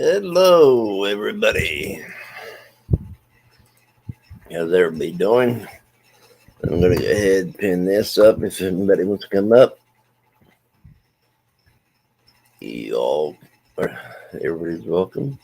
Hello, everybody. How's everybody doing? I'm going to go ahead and pin this up if anybody wants to come up. You all, everybody's welcome.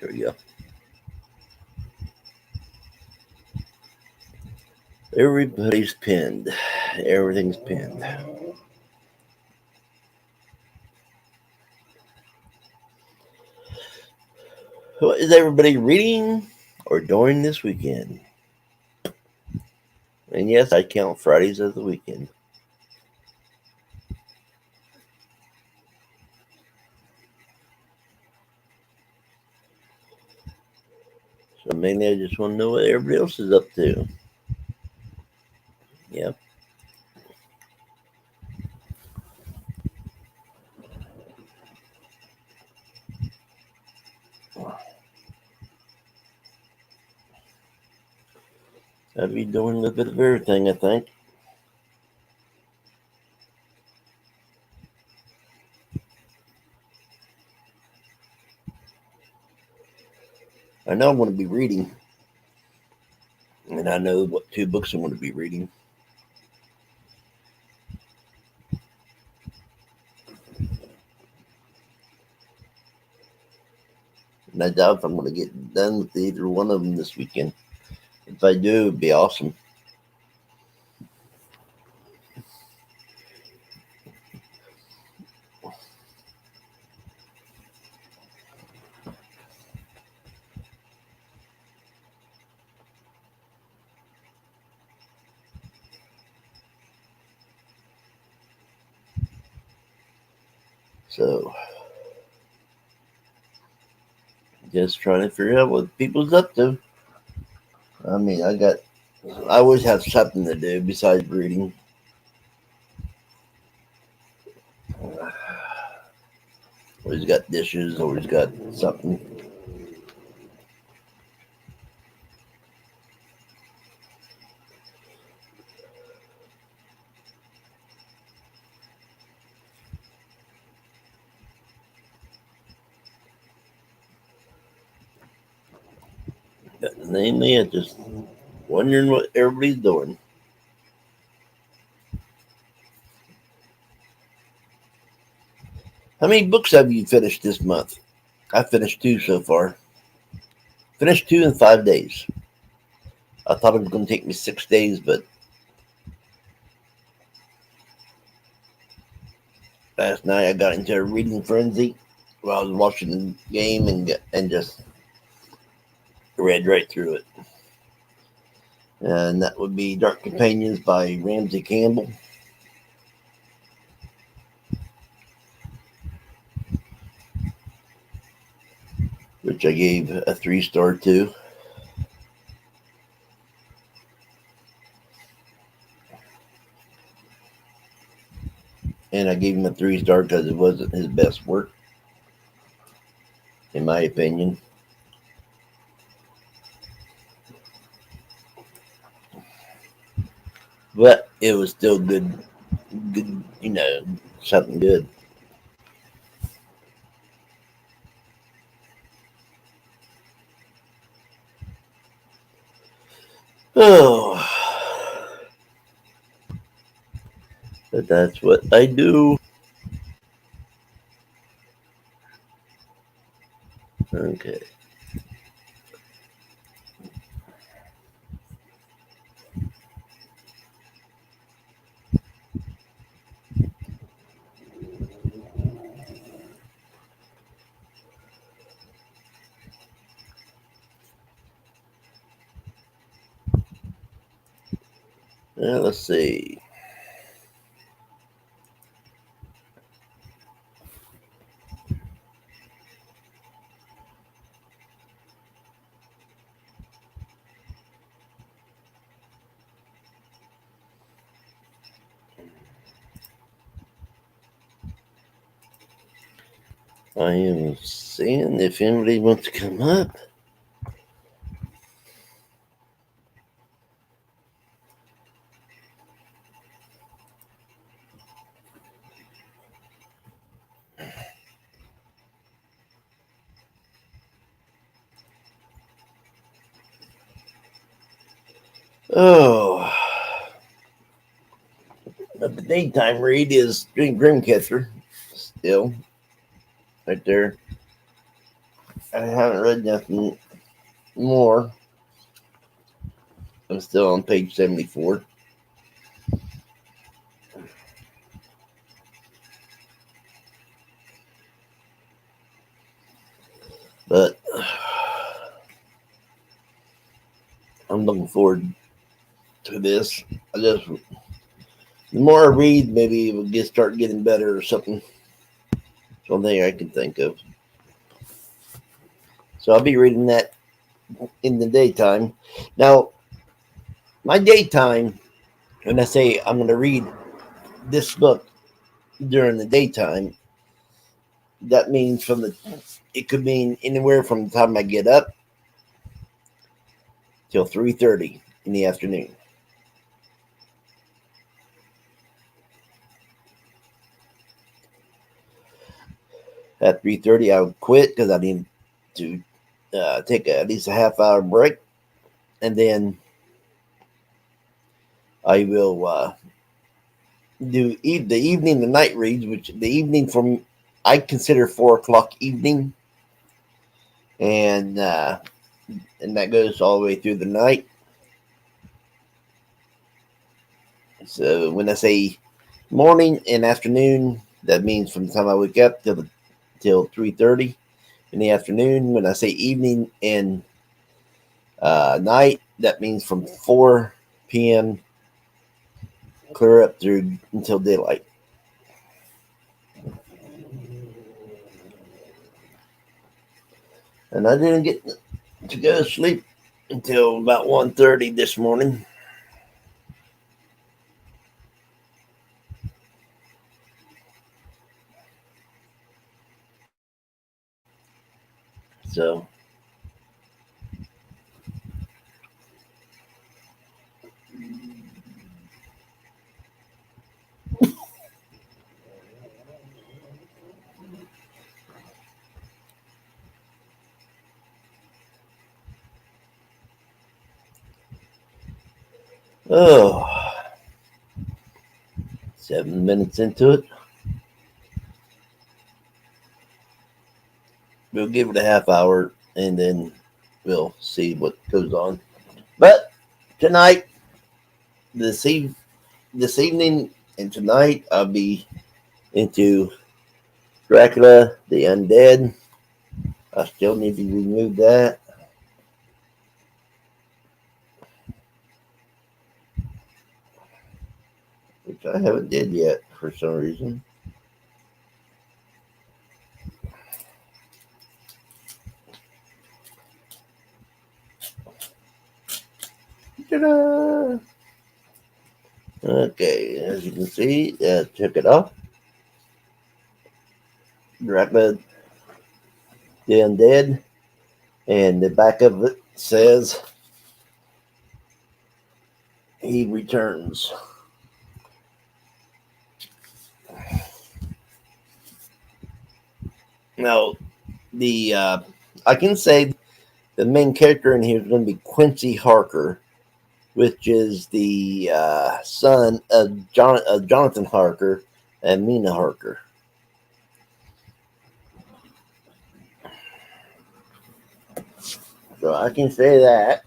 There we go. Everybody's pinned. Everything's pinned. What is everybody reading or doing this weekend? And yes, I count Fridays as the weekend. So mainly I just want to know what everybody else is up to. Yep. I'd be doing a little bit of everything, I think. I know I'm going to be reading, and I know what two books I'm going to be reading. And I doubt if I'm going to get done with either one of them this weekend. If I do, it'd be awesome. So, just trying to figure out what people's up to. I mean, I always have something to do besides reading. Always got dishes, always got something. But mainly, I just wondering what everybody's doing. How many books have you finished this month? I finished 2 so far. Finished 2 in 5 days. I thought it was going to take me 6 days, but last night I got into a reading frenzy while I was watching the game and just read right through it. And that would be Dark Companions by Ramsey Campbell. Which I gave a 3-star to. And I gave him a 3-star because it wasn't his best work, in my opinion. But it was still good, something good. Oh, but that's what I do. Okay. Now let's see. I am seeing if anybody wants to come up. Oh, but the daytime read is Dreamcatcher. Still, right there. I haven't read nothing more. I'm still on page 74. But I'm looking forward to this. I just the more I read, maybe it will start getting better or something. Something I can think of. So I'll be reading that in the daytime. Now, my daytime, when I say I'm going to read this book during the daytime, that means it could mean anywhere from the time I get up till 3:30 in the afternoon. At 3:30, I would quit because I need to take at least a half hour break, and then I will do the evening, the night reads, which the evening from I consider 4 o'clock evening, and that goes all the way through the night. So when I say morning and afternoon, that means from the time I wake up till 3:30 in the afternoon. When I say evening and night, that means from 4 p.m. clear up through until daylight. And I didn't get to go to sleep until about 1:30 this morning. So oh, 7 minutes into it. We'll give it a half hour and then we'll see what goes on. But tonight, this eve- this evening and tonight, I'll be into Dracula, the Undead. I still need to remove that. Which I haven't did yet for some reason. Ta-da! Okay, as you can see, took it off. Dracula, the Undead, and the back of it says he returns. Now, the I can say the main character in here is going to be Quincy Harker, which is the son of Jonathan Harker and Mina Harker. So I can say that.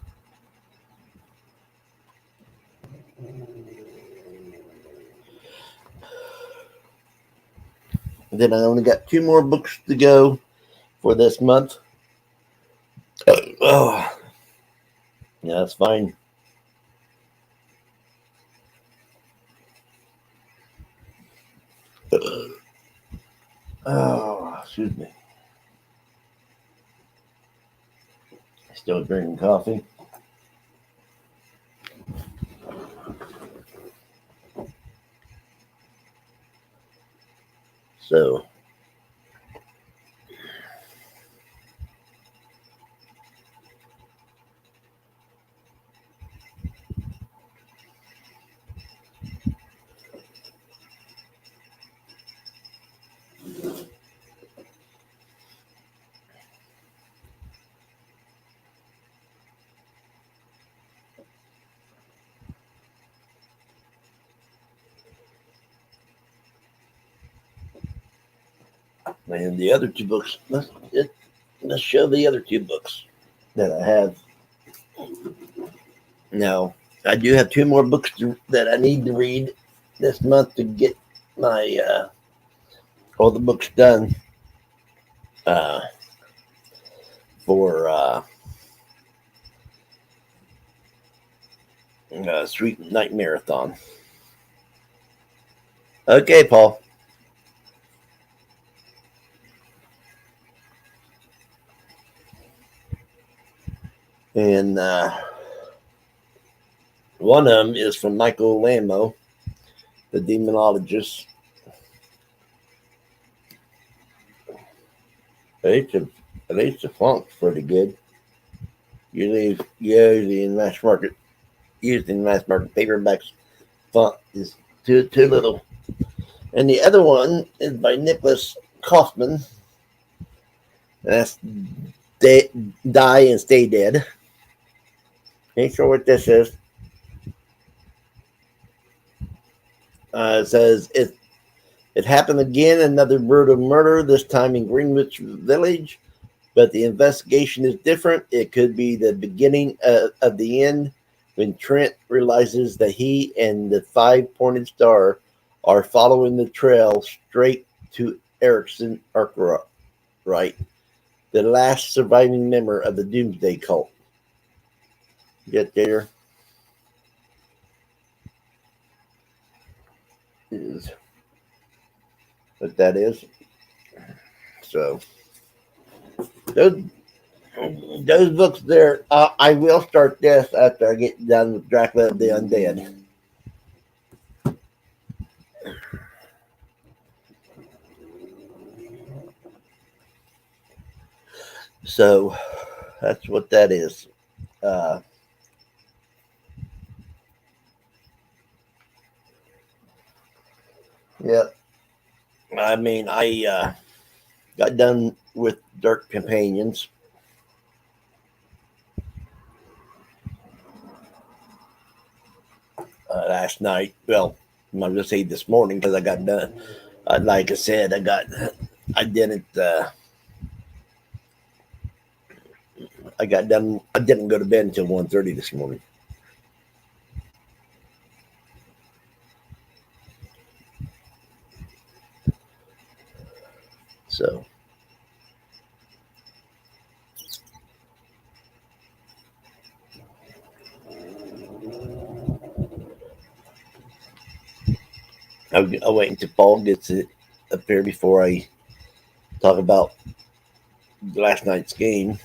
And then I only got 2 more books to go for this month. Oh, yeah, that's fine. Oh, excuse me. Still drinking coffee. So And the other two books, let's show the other two books that I have. Now, I do have two more books that I need to read this month to get my all the books done uh, for Sweet Night Marathon. Okay, Paul. And one of them is from Michael Lamo, the demonologist. At least the font's pretty good. Usually in mass market, used in mass market paperbacks, font is too little. And the other one is by Nicholas Kaufman. That's Die and Stay Dead. Ain't sure what this is. It says it happened again, another brutal murder, this time in Greenwich Village. But the investigation is different. It could be the beginning of the end when Trent realizes that he and the five-pointed star are following the trail straight to Erickson Arkwright, the last surviving member of the Doomsday Cult. Get there is what that is. So those those books there. I will start this after I get done with Dracula of the Undead. So that's what that is. Uh, yeah, I mean, I got done with Dark Companions. Last night. Well, I'm not gonna say this morning because I got done. Like I said, I didn't, I got done. I didn't go to bed until 1:30 this morning. So I'll wait until Paul gets it up here before I talk about last night's game.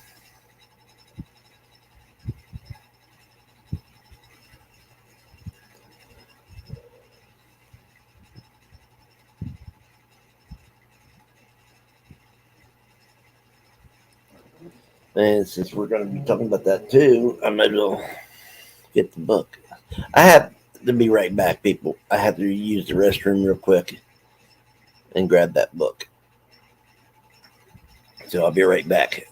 And since we're going to be talking about that too, I might as well get the book. I have to be right back, people. I have to use the restroom real quick and grab that book. So I'll be right back.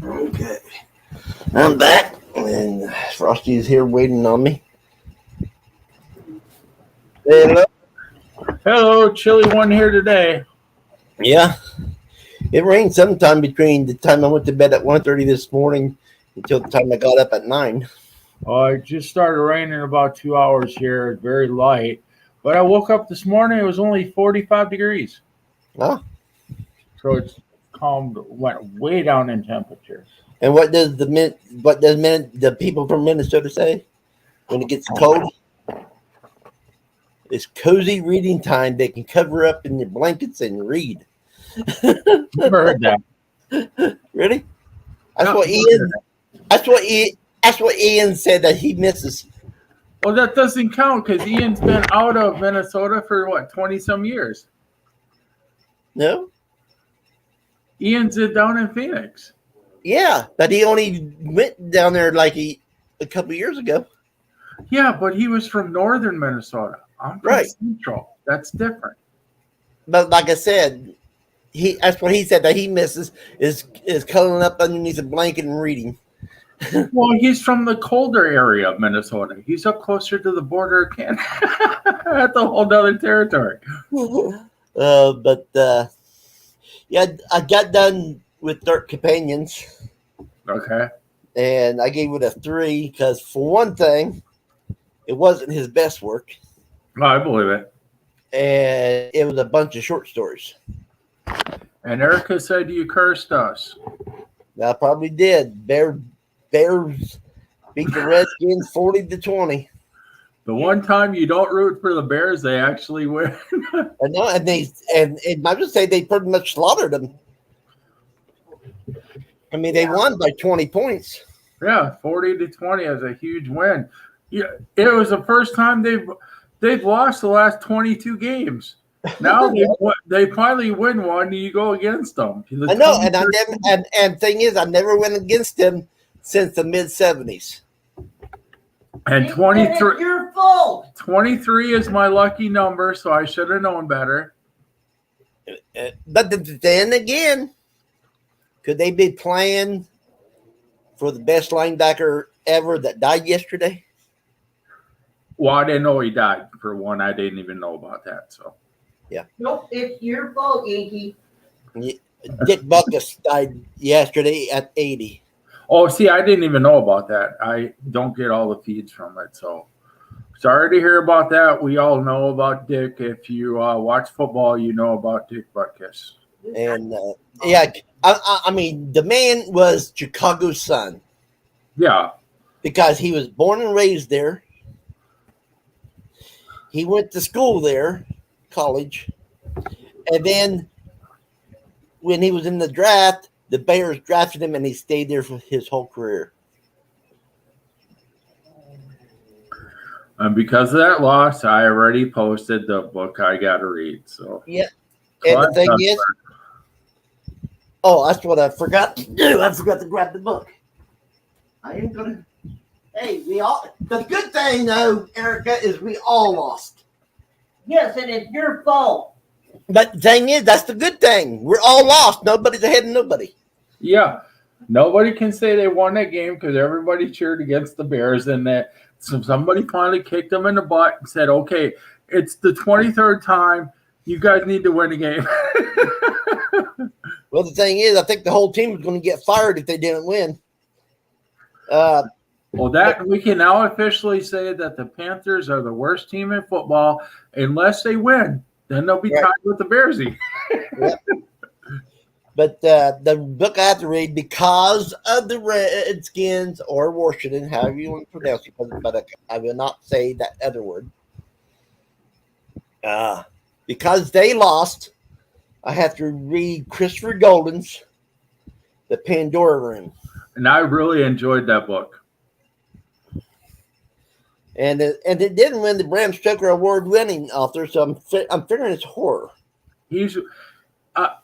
Okay. I'm back, and Frosty's here waiting on me. Hello. Hello, chilly one here today. Yeah, it rained sometime between the time I went to bed at 1:30 this morning until the time I got up at 9. It just started raining about 2 hours here, very light. But I woke up this morning, it was only 45 degrees. Oh, So it's calmed, went way down in temperature. and the people from Minnesota say when it gets cold? It's cozy reading time. They can cover up in their blankets and read. Never heard that. Really? That's No, what never Ian. heard that. That's what Ian said that he misses. Well, that doesn't count because Ian's been out of Minnesota for what, 20 some years? No. Ian's down in Phoenix. Yeah, but he only went down there like a couple years ago. Yeah, but he was from northern Minnesota. I'm from Right. central. That's different. But like I said, that's what he said that he misses is cuddling up underneath a blanket and reading. Well, he's from the colder area of Minnesota. He's up closer to the border of Canada. That's a whole other territory. Yeah, I got done with Dark Companions, Okay. and I gave it a 3 because, for one thing, it wasn't his best work, Oh, I believe it. and it was a bunch of short stories. And Erica said you cursed us. I probably did. Bears beat the Redskins 40-20. The one time you don't root for the Bears, they actually win. I know, and I would say they pretty much slaughtered them. I mean, they won by 20 points. Yeah, 40-20 is a huge win. Yeah, it was the first time they've lost the last 22 games. Now they finally win one, and you go against them. I know, and thing is, I never went against them since the mid-70s. And 23, Your fault. 23 is my lucky number, so I should have known better. But then again, could they be playing for the best linebacker ever that died yesterday? Well, I didn't know he died. For one, I didn't even know about that. So, Nope, it's your fault, Yankee. Dick Butkus died yesterday at 80. oh, see, I didn't even know about that. I don't get all the feeds from it. So, sorry to hear about that. We all know about Dick. If you watch football, you know about Dick Butkus. And yeah, I mean, the man was Chicago's son Yeah. because he was born and raised there. He went to school there, college, and then when he was in the draft, the Bears drafted him, and he stayed there for his whole career. And because of that loss, I already posted the book I got to read. So, Yeah, and the thing is, oh, that's what I forgot to do. I forgot to grab the book. I am gonna. Hey, the good thing though, Erica, is we all lost. Yes, and it's your fault. But the thing is, that's the good thing. We're all lost. Nobody's ahead of nobody. yeah, nobody can say they won that game because everybody cheered against the Bears, and that somebody finally kicked them in the butt and said, "Okay, it's the 23rd time. You guys need to win a game." Well, the thing is, I think the whole team was going to get fired if they didn't win. Well, that we can now officially say that the Panthers are the worst team in football unless they win. Then they'll be Right. tied with the Bearsy. Yep. But the book I have to read because of the Redskins or Washington, however you want to pronounce it, but I will not say that other word. Because they lost, I have to read Christopher Golden's The Pandora Room. And I really enjoyed that book. And it didn't win the Bram Stoker award-winning author, so I'm figuring it's horror. He's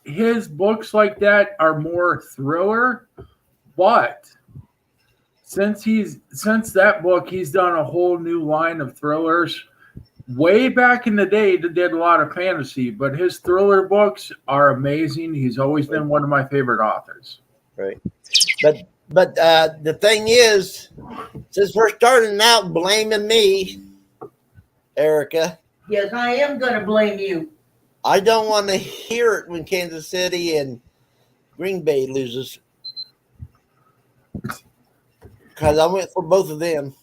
his books like that are more thriller, but since that book, he's done a whole new line of thrillers. Way back in the day, he did a lot of fantasy, but his thriller books are amazing. He's always been one of my favorite authors. Right. But the thing is, since we're starting out blaming me, Erica, Yes, I am going to blame you. I don't want to hear it when Kansas City and Green Bay loses. Because I went for both of them.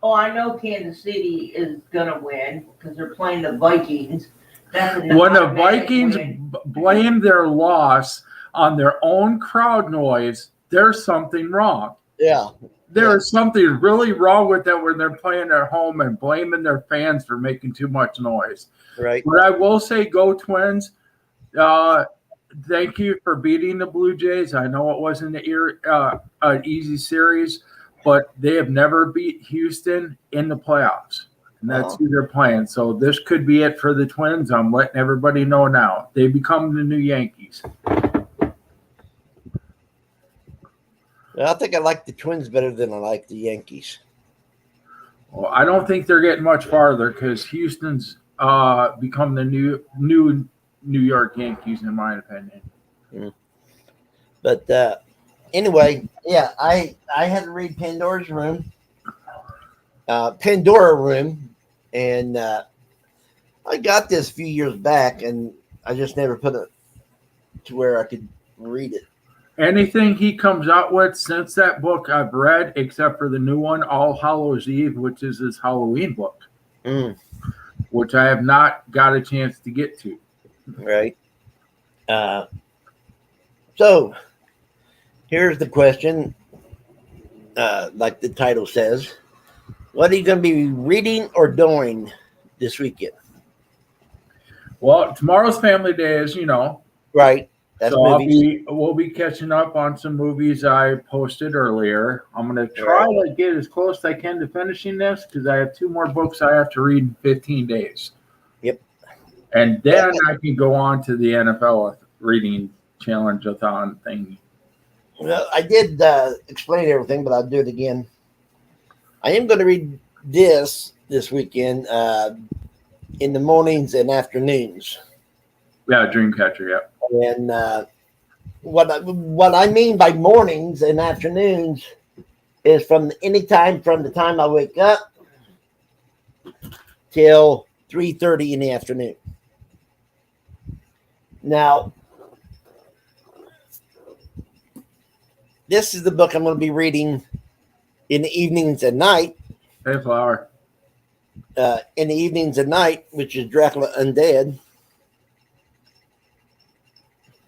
Oh, I know Kansas City is going to win because they're playing the Vikings. That's an When the automatic Vikings win. blame their loss on their own crowd noise, there's something wrong. Yeah. There is something really wrong with that when they're playing at home and blaming their fans for making too much noise. Right. But I will say, go Twins. Thank you for beating the Blue Jays. I know it wasn't an easy series, but they have never beat Houston in the playoffs. And that's who they're playing. So this could be it for the Twins. I'm letting everybody know now. They become the new Yankees. I think I like the Twins better than I like the Yankees. Well, I don't think they're getting much farther because Houston's become the new New York Yankees, in my opinion. But anyway, yeah, I had to read Pandora Room, and I got this a few years back, and I just never put it to where I could read it. Anything he comes out with since that book I've read, except for the new one, All Hallows Eve, which is his Halloween book, which I have not got a chance to get to. Right. So here's the question. Like the title says, what are you going to be reading or doing this weekend? Well, tomorrow's Family Day, as you know. Right. That's So movies. we'll be catching up on some movies I posted earlier. I'm going to try to get as close as I can to finishing this because I have 2 more books I have to read in 15 days. Yep. And then I can go on to the NFL reading challenge-a-thon thing. Well, I did explain everything, but I'll do it again. I am going to read this weekend in the mornings and afternoons. Yeah, Dreamcatcher, yeah. And what I mean by mornings and afternoons is from the time I wake up till 3:30 in the afternoon. Now, this is the book I'm going to be reading in the evenings and night. Hey, Flower. In the evenings and night, which is Dracula Undead.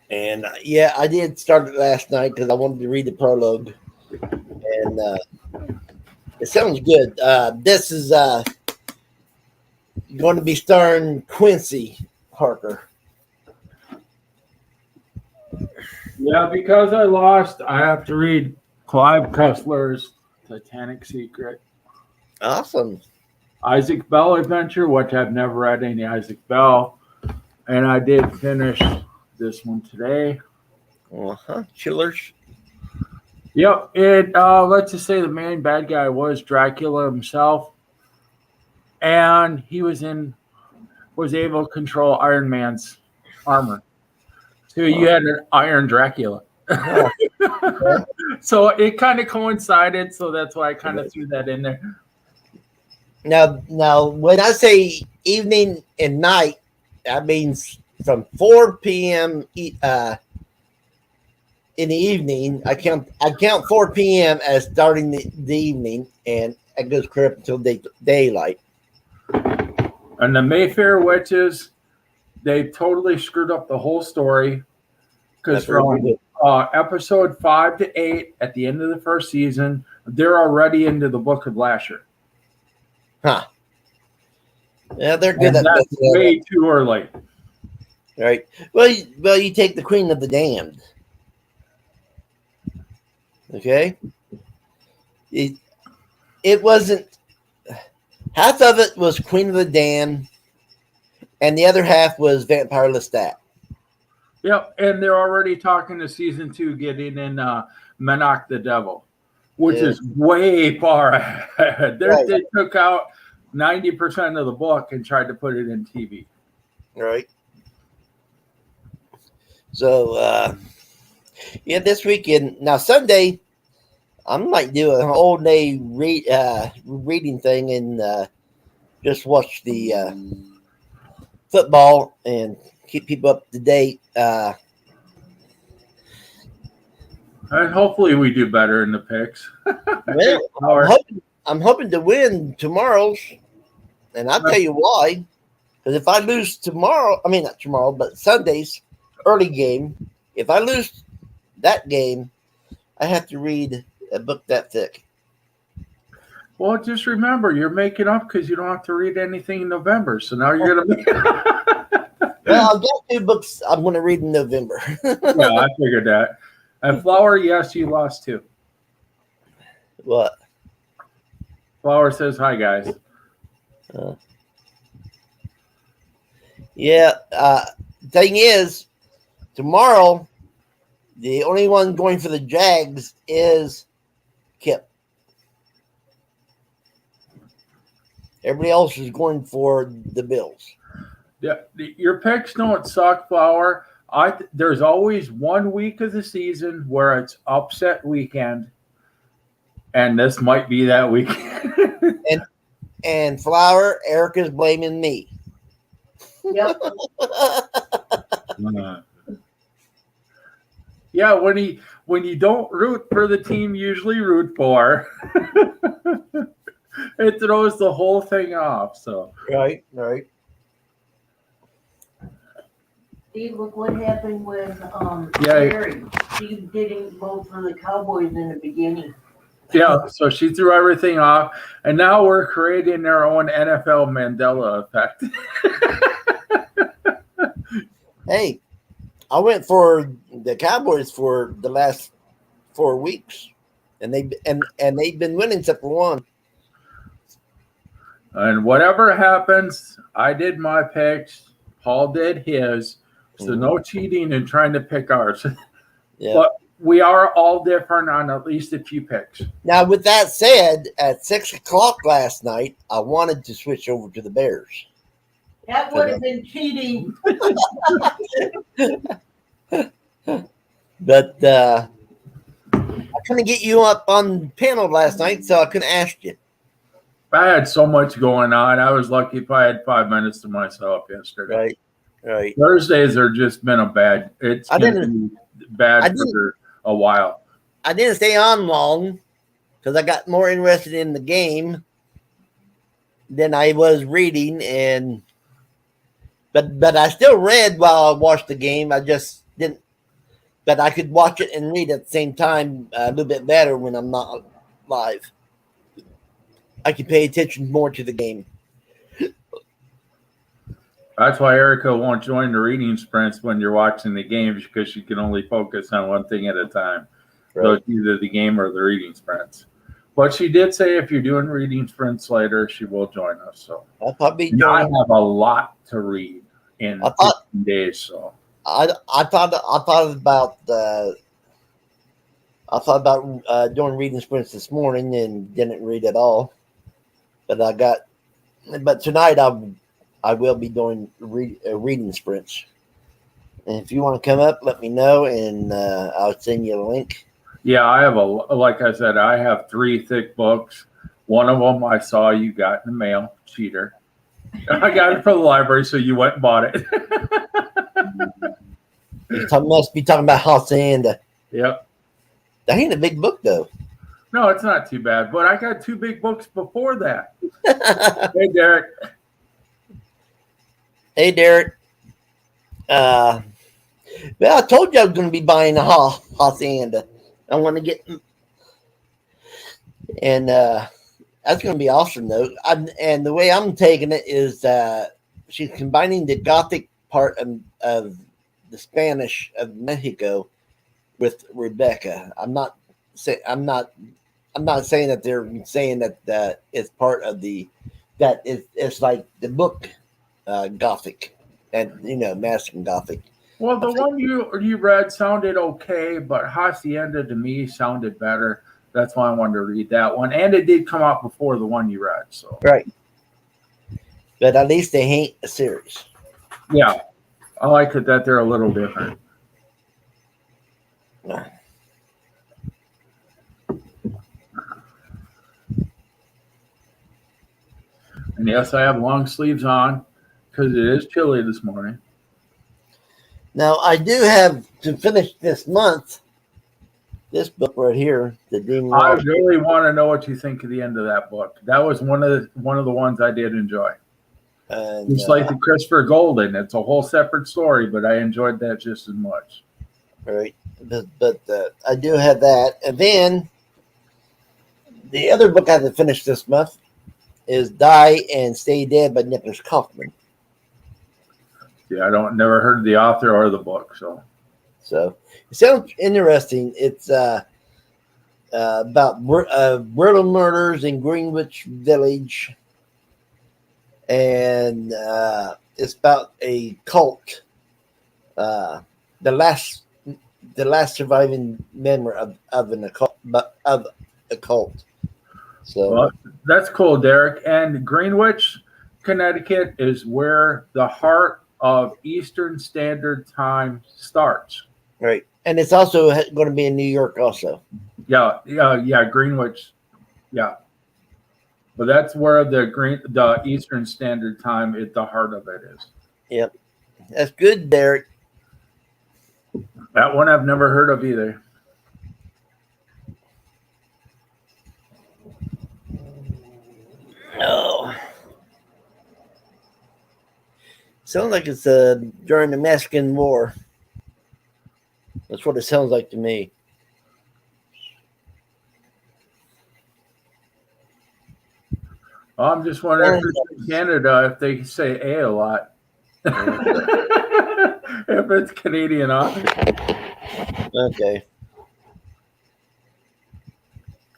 And yeah, I did start it last night because I wanted to read the prologue, and it sounds good. This is going to be starring Quincy Harker. Yeah, because I lost, I have to read Clive Cussler's Titanic Secret. Awesome. Isaac Bell Adventure, which I've never read any Isaac Bell. And I did finish this one today. Chillers. Yep. Let's just say the main bad guy was Dracula himself. And he was able to control Iron Man's armor. So you had an Iron Dracula. So it kind of coincided. So that's why I kind of threw that in there. Now, when I say evening and night, that means from 4 p.m. In the evening. I count 4 p.m. as starting the evening, and it goes clear up until daylight. And the Mayfair Witches, they totally screwed up the whole story because from episode 5 to 8 at the end of the first season, they're already into the Book of Lasher. Huh. Yeah, they're good And at that's that. way too early. Right. Well, you take the Queen of the Damned. Okay. It wasn't. Half of it was Queen of the Damned, and the other half was Vampire Lestat. Yep, and they're already talking to season 2 getting in Monarch the Devil. which Yeah. is way far ahead. Right. They took out 90% of the book and tried to put it in TV. Right. So, yeah, this weekend. Now, Sunday, I might do an all day reading thing and just watch the football and keep people up to date. And hopefully we do better in the picks. Well, I'm hoping to win tomorrow's, and I'll tell you why. Because if I lose tomorrow, I mean not tomorrow, but Sunday's early game, if I lose that game, I have to read a book that thick. Well, just remember, you're making up because you don't have to read anything in November. So now you're going to Well, I've got 2 books I'm going to read in November. Yeah, I figured that. And Flower, yes, you lost too. What? Flower says hi, guys. Yeah. Thing is, tomorrow, the only one going for the Jags is Kip. Everybody else is going for the Bills. Yeah, your picks don't suck, Flower. There's always 1 week of the season where it's upset weekend, and this might be that weekend. And Flower, Erica's blaming me. Yep. Yeah, when you don't root for the team you usually root for, it throws the whole thing off. So Right. See, look what happened with Yeah. Jerry. She didn't vote for the Cowboys in the beginning. yeah, so she threw everything off, and now we're creating our own NFL Mandela effect. Hey, I went for the Cowboys for the last 4 weeks, and they've been winning except for one. And whatever happens, I did my picks. Paul did his. So no cheating and trying to pick ours. Yeah. But we are all different on at least a few picks. Now, with that said, at 6:00 last night, I wanted to switch over to the Bears. That would have been cheating. But I couldn't get you up on the panel last night, so I couldn't ask you. I had so much going on. I was lucky if I had 5 minutes to myself yesterday. Right. Thursdays are just been a bad. It's been bad for a while. I didn't stay on long because I got more interested in the game than I was reading, but I still read while I watched the game. I just didn't. But I could watch it and read at the same time a little bit better when I'm not live. I can pay attention more to the game. That's why Erica won't join the reading sprints when you're watching the games because she can only focus on one thing at a time. Right. So it's either the game or the reading sprints. But she did say if you're doing reading sprints later, she will join us. So I'll probably and I join. have a lot to read in 15 days. So I thought about doing reading sprints this morning and didn't read at all. But tonight I will be doing reading sprints. And if you want to come up, let me know, and I'll send you a link. yeah, I have like I said, I have 3 thick books. One of them I saw you got in the mail, cheater. I got it from the library, so you went and bought it. You must be talking about Hacienda. Yep. That ain't a big book, though. No, it's not too bad. But I got 2 big books before that. Hey, Derek. Hey, Derek. Well, I told you I was going to be buying a Hacienda. I want to get, and that's going to be awesome, though. And the way I'm taking it is she's combining the Gothic part of the Spanish of Mexico with Rebecca. I'm not saying that they're saying that it's part of that it's like the book Gothic and Masking Gothic. Well, the one you read sounded okay, but Hacienda to me sounded better. that's why I wanted to read that one. And it did come out before the one you read. So Right. But at least they ain't a series. yeah, I like it that they're a little different. And yes, I have long sleeves on because it is chilly this morning. Now, I do have to finish this month this book right here, The Demon I Wall. really want to know what you think of the end of that book. That was one of the ones I did enjoy. And, Just like the Christopher Golden, it's a whole separate story, but I enjoyed that just as much. right. But I do have that. And then the other book I have to finish this month is Die and Stay Dead by Nicholas Kaufman. Yeah, I never heard of the author or the book, so it sounds interesting. It's about brutal murders in Greenwich Village, and it's about a cult, the last surviving member of a cult. So well, that's cool, Derek. And Greenwich, Connecticut is where the heart of Eastern Standard Time starts. right, and it's also going to be in New York also. Yeah, Greenwich. Yeah. But that's where the Eastern Standard Time at the heart of it is. Yep, that's good, Derek. That one I've never heard of either. Oh, sounds like it's during the Mexican War. That's what it sounds like to me. I'm just wondering if it's in Canada if they say A lot. If it's Canadian author. Okay.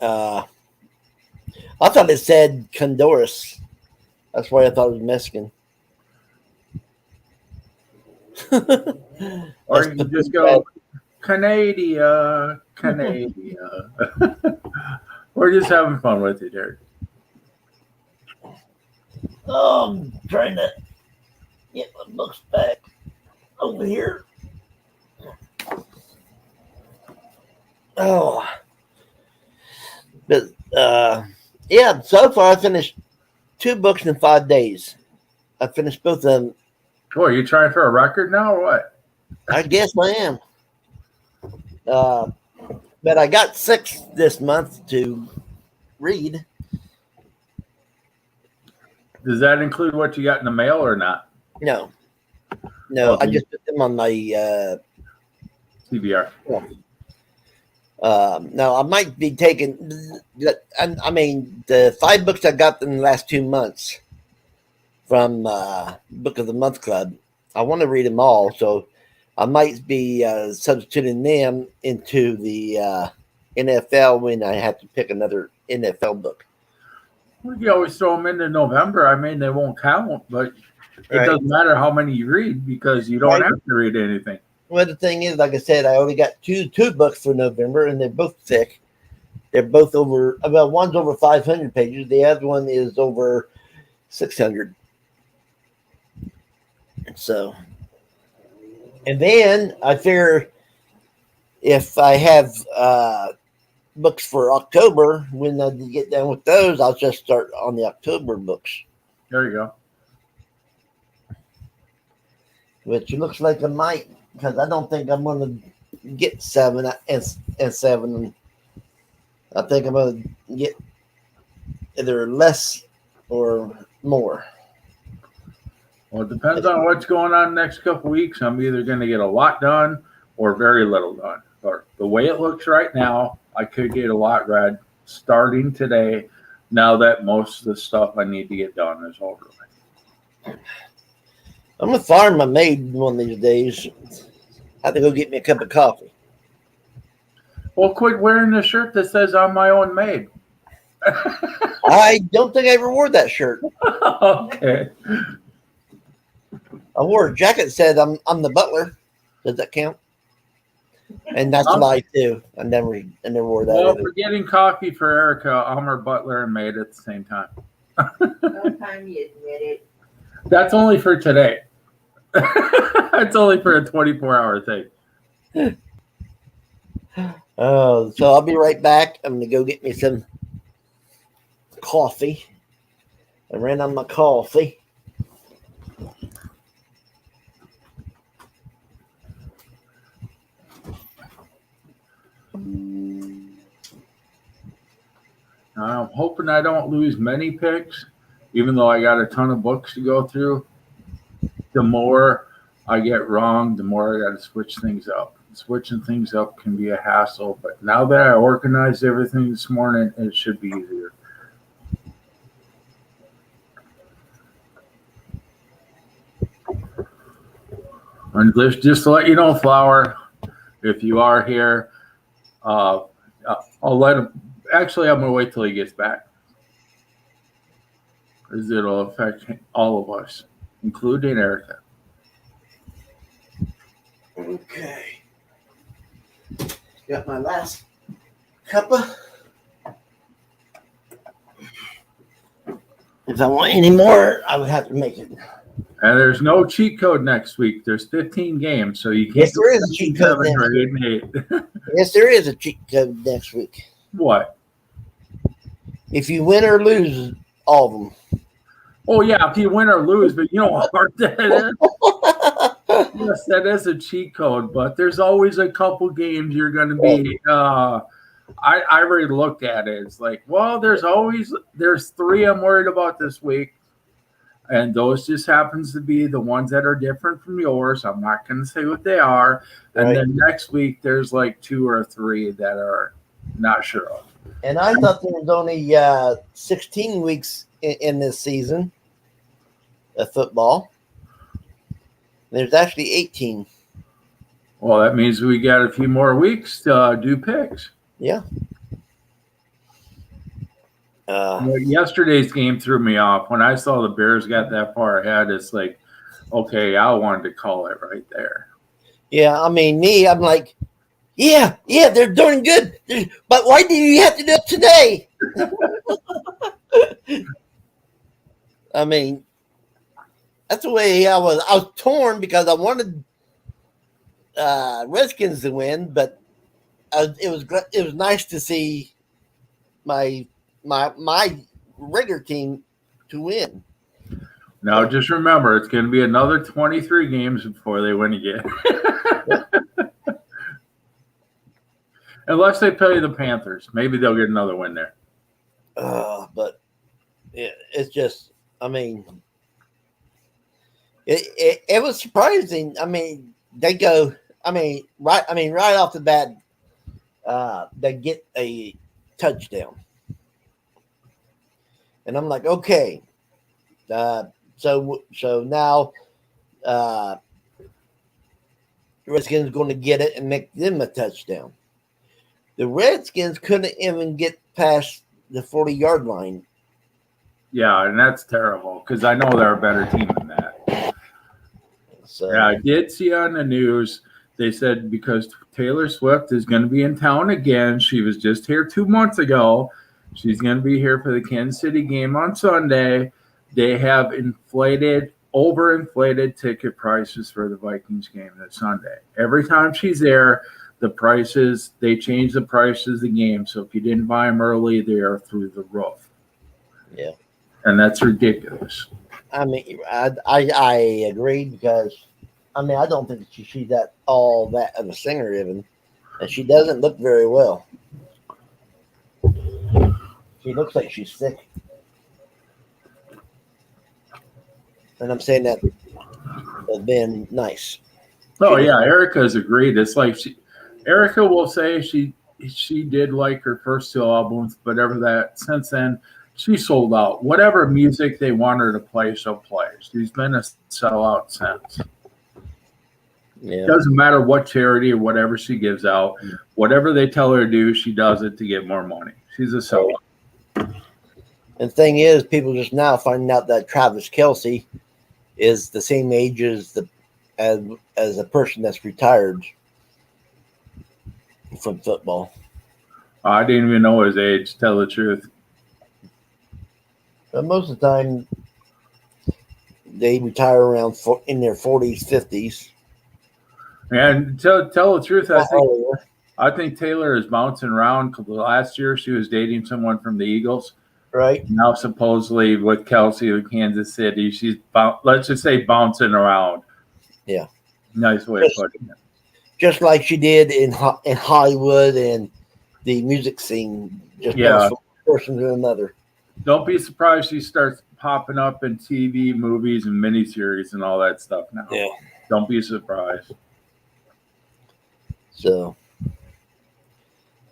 I thought it said Honduras. That's why I thought it was Mexican. Or you can just go Canada. We're just having fun with it, Derek. Oh, I'm trying to get my books back over here. Oh. But, yeah, so far I finished 2 books in 5 days. I finished both of them. Boy, are you trying for a record now or what? I guess I am. But I got 6 this month to read. Does that include what you got in the mail or not? No, Okay. I just put them on my. TBR. No, I might be taking. I mean, the 5 books I got in the last 2 months from Book of the Month Club. I want to read them all, so I might be substituting them into the NFL when I have to pick another NFL book. We can always throw them into November. I mean, they won't count, but it Right. doesn't matter how many you read because you don't Right. have to read anything. Well, the thing is, like I said, I only got two books for November, and they're both thick. They're both over. Well, one's over 500 pages. The other one is over 600. So, and then I figure if I have books for October, when I get done with those, I'll just start on the October books, There you go. which looks like I might, because I don't think I'm going to get 7 and 7. I think I'm going to get either less or more. Well, it depends on what's going on the next couple weeks. I'm either going to get a lot done or very little done. Or the way it looks right now, I could get a lot read starting today. Now that most of the stuff I need to get done is over with. I'm going to fire my maid one of these days. I have to go get me a cup of coffee. Well, quit wearing the shirt that says I'm my own maid. I don't think I ever wore that shirt. Okay. I wore a jacket that said I'm the butler. Does that count? And that's a lie too. I never wore that. Well, either. for getting coffee for Erica, Elmer Butler and Maid at the same time. Sometime you admit it. That's only for today. It's only for a 24-hour thing. Oh, so I'll be right back. I'm gonna go get me some coffee. I ran on my coffee. I'm hoping I don't lose many picks, even though I got a ton of books to go through. The more I get wrong, the more I got to switch things up. Switching things up can be a hassle, but now that I organized everything this morning, it should be easier. And just to let you know, Flower, if you are here, I'll let him. Actually, I'm going to wait till he gets back, because it'll affect all of us, including Erica. Okay. Got my last cuppa. If I want any more, I would have to make it. And there's no cheat code next week. There's 15 games, so you can't. Yes, there is a cheat code. Yes, there is a cheat code next week. What? If you win or lose all of them. Oh yeah, if you win or lose, but you know how hard that is. Yes, that is a cheat code, but there's always a couple games you're going to be. I already looked at it. It's like, well, there's 3 I'm worried about this week, and those just happens to be the ones that are different from yours. I'm not going to say what they are. And Right. then next week there's like 2 or 3 that are not sure of. And I thought there was only 16 weeks in this season of football. There's actually 18. Well, that means we got a few more weeks to do picks. Yeah. Yesterday's game threw me off. When I saw the Bears got that far ahead, it's like, okay, I wanted to call it right there. Yeah, I mean, I'm like, yeah, they're doing good. But why do you have to do it today? I mean, that's the way I was. I was torn because I wanted Redskins to win, but it was nice to see my regular team to win. Now, just remember, it's going to be another 23 games before they win again. Unless they play the Panthers. Maybe they'll get another win there. But it's just, I mean, it was surprising. I mean, they go, right off the bat, they get a touchdown. And I'm like, okay. So now the Redskins going to get it and make them a touchdown. The Redskins couldn't even get past the 40-yard line. Yeah, and that's terrible because I know they're a better team than that. So yeah, I did see on the news, they said because Taylor Swift is going to be in town again. She was just here 2 months ago. She's going to be here for the Kansas City game on Sunday. They have overinflated ticket prices for the Vikings game this Sunday. Every time she's there, they change the prices of the game. So if you didn't buy them early, they are through the roof. Yeah. And that's ridiculous. I mean, I agree because, I don't think she's that of a singer even. And she doesn't look very well. She looks like she's sick. And I'm saying that has been nice. Oh, yeah, Erica's agreed. It's like Erica will say she did like her first 2 albums, but since then, she sold out. Whatever music they want her to play, she'll play. She's been a sellout since. Yeah. It doesn't matter what charity or whatever she gives out. Whatever they tell her to do, she does it to get more money. She's a sellout. And the thing is, people just now finding out that Travis Kelce is the same age as a person that's retired. from football. I didn't even know his age, to tell the truth. But most of the time, they retire around in their 40s, 50s. And to tell the truth, Not earlier. I think Taylor is bouncing around. Last year, she was dating someone from the Eagles. Right. Now, supposedly, with Kelsey of Kansas City, she's, let's just say, bouncing around. Yeah. Nice way of putting it. Just like she did in Hollywood and the music scene. Just goes from one person to another. Don't be surprised she starts popping up in TV, movies, and miniseries and all that stuff now. Yeah. Don't be surprised. So,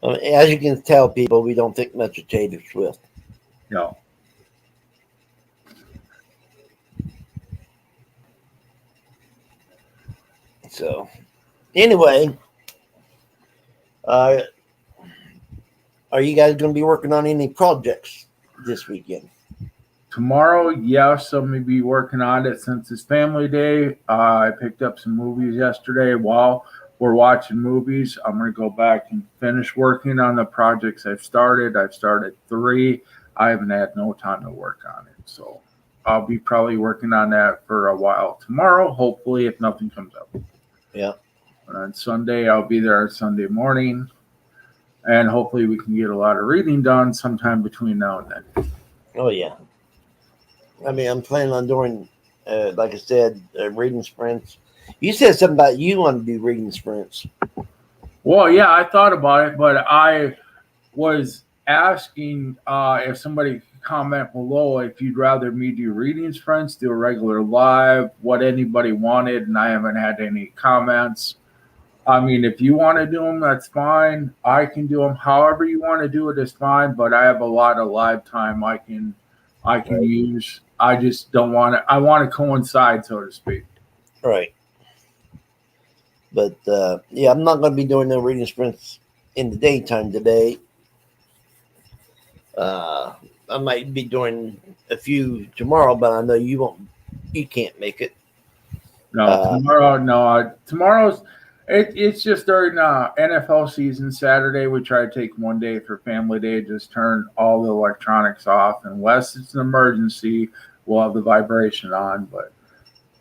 as you can tell, people, we don't think much of Taylor Swift. No. So, anyway, are you guys going to be working on any projects this weekend? Tomorrow, yes, I'm going to be working on it since it's family day. I picked up some movies yesterday while we're watching movies. I'm going to go back and finish working on the projects I've started. I've started 3. I haven't had no time to work on it. So I'll be probably working on that for a while tomorrow, hopefully, if nothing comes up. Yeah. And on Sunday, I'll be there on Sunday morning. And hopefully we can get a lot of reading done sometime between now and then. Oh, yeah. I mean, I'm planning on doing, like I said, reading sprints. You said something about you want to do reading sprints. Well, yeah, I thought about it, but I was asking if somebody could comment below if you'd rather me do reading sprints, do a regular live, what anybody wanted, and I haven't had any comments. I mean, if you want to do them, that's fine. I can do them however you want to do it is fine, but I have a lot of live time I can use. I just don't want to. I want to coincide, so to speak. Right. But yeah, I'm not going to be doing no reading sprints in the daytime today. I might be doing a few tomorrow, but I know you won't. You can't make it. No, tomorrow. No, tomorrow's. It's just during NFL season. Saturday, we try to take one day for family day. Just turn all the electronics off, unless it's an emergency. We'll have the vibration on,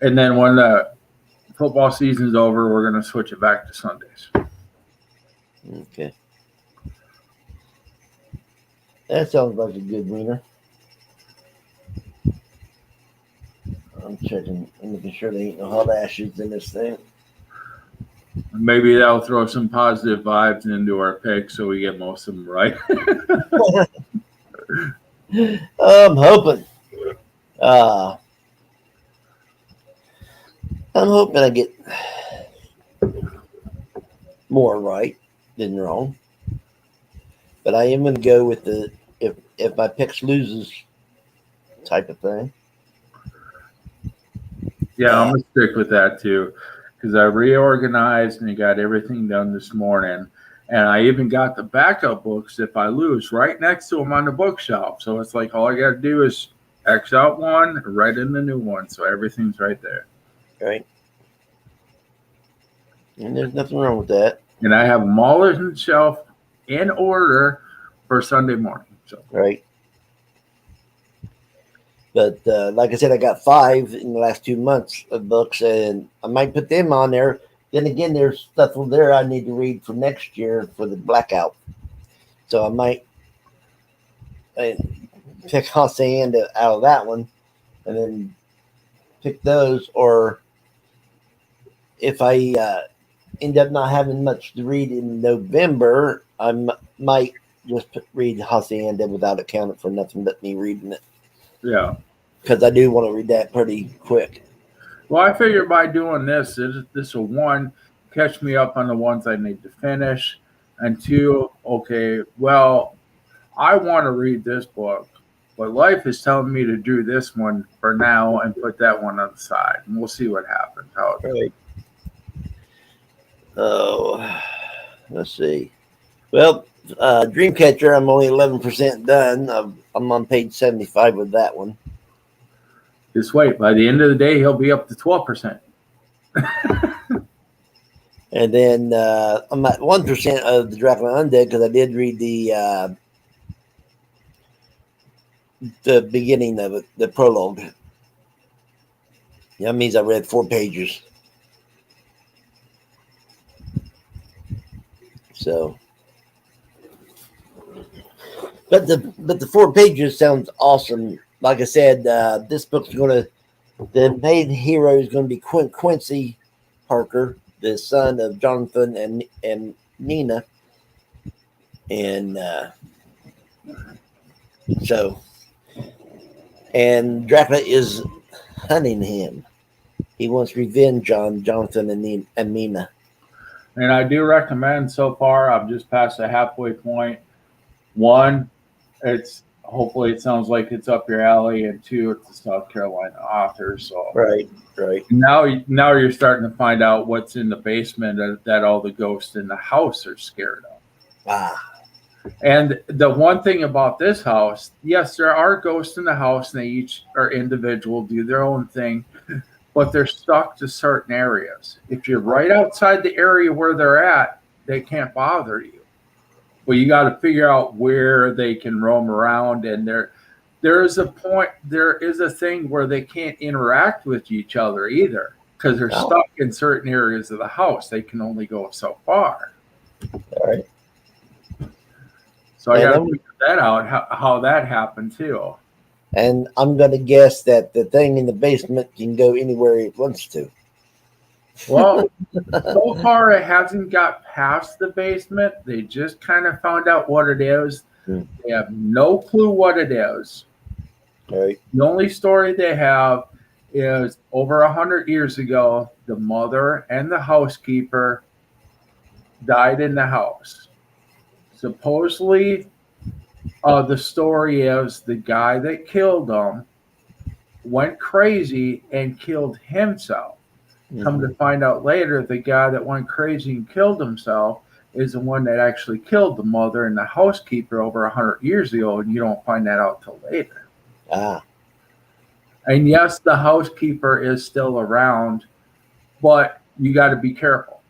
and then when the football season's over, we're going to switch it back to Sundays. Okay, that sounds like a good winner. I'm checking. I'm making sure there ain't no hot ashes in this thing. Maybe that'll throw some positive vibes into our pick so we get most of them right. I'm hoping. I'm hoping I get more right than wrong. But I am going to go with the if my picks loses type of thing. Yeah, I'm going to stick with that too. Because I reorganized and got everything done this morning. And I even got the backup books if I lose right next to them on the bookshelf. So it's like all I got to do is X out one, write in the new one. So everything's right there. Right. And there's nothing wrong with that. And I have them all on the shelf in order for Sunday morning. So right. But like I said, I got 5 in the last 2 months of books, and I might put them on there. Then again, there's stuff there I need to read for next year for the blackout. So I might pick Hacienda out of that one, and then pick those. Or if I end up not having much to read in November, I might just read Hacienda without accounting for nothing but me reading it. Yeah. Because I do want to read that pretty quick. Well, I figure by doing this will, 1, catch me up on the ones I need to finish. And 2, okay, well, I want to read this book, but life is telling me to do this one for now and put that one on the side. And we'll see what happens. Right. Oh, let's see. Well, Dreamcatcher, I'm only 11% done. I'm on page 75 with that one. Just wait. By the end of the day, he'll be up to 12%. And then I'm at 1% of the Dracula Undead because I did read the beginning of it, the prologue. That means I read 4 pages. So, but the 4 pages sounds awesome. Like I said, this book's the main hero is going to be Quincy Parker, the son of Jonathan and Nina, and and Dracula is hunting him. He wants revenge on Jonathan and Nina. And I do recommend so far. I'm just past the halfway point. 1, it's hopefully it sounds like it's up your alley, and 2, it's a South Carolina author. So Right. now you're starting to find out what's in the basement that all the ghosts in the house are scared of. Ah, And the one thing about this house, yes, there are ghosts in the house, and they each are individual, do their own thing, but they're stuck to certain areas. If you're right outside the area where they're at, they can't bother you. Well, you got to figure out where they can roam around, and there is a thing where they can't interact with each other either because they're stuck in certain areas of the house. They can only go so far. All right. So I got to figure that out, how that happened too. And I'm going to guess that the thing in the basement can go anywhere it wants to. Well, so far it hasn't got past the basement. They just kind of found out what it is. They have no clue what it is. Right. The only story they have is over 100 years ago, the mother and the housekeeper died in the house. Supposedly, the story is the guy that killed them went crazy and killed himself. Come to find out later, the guy that went crazy and killed himself is the one that actually killed the mother and the housekeeper over 100 years ago, and you don't find that out till later. Ah. And yes, the housekeeper is still around, but you got to be careful.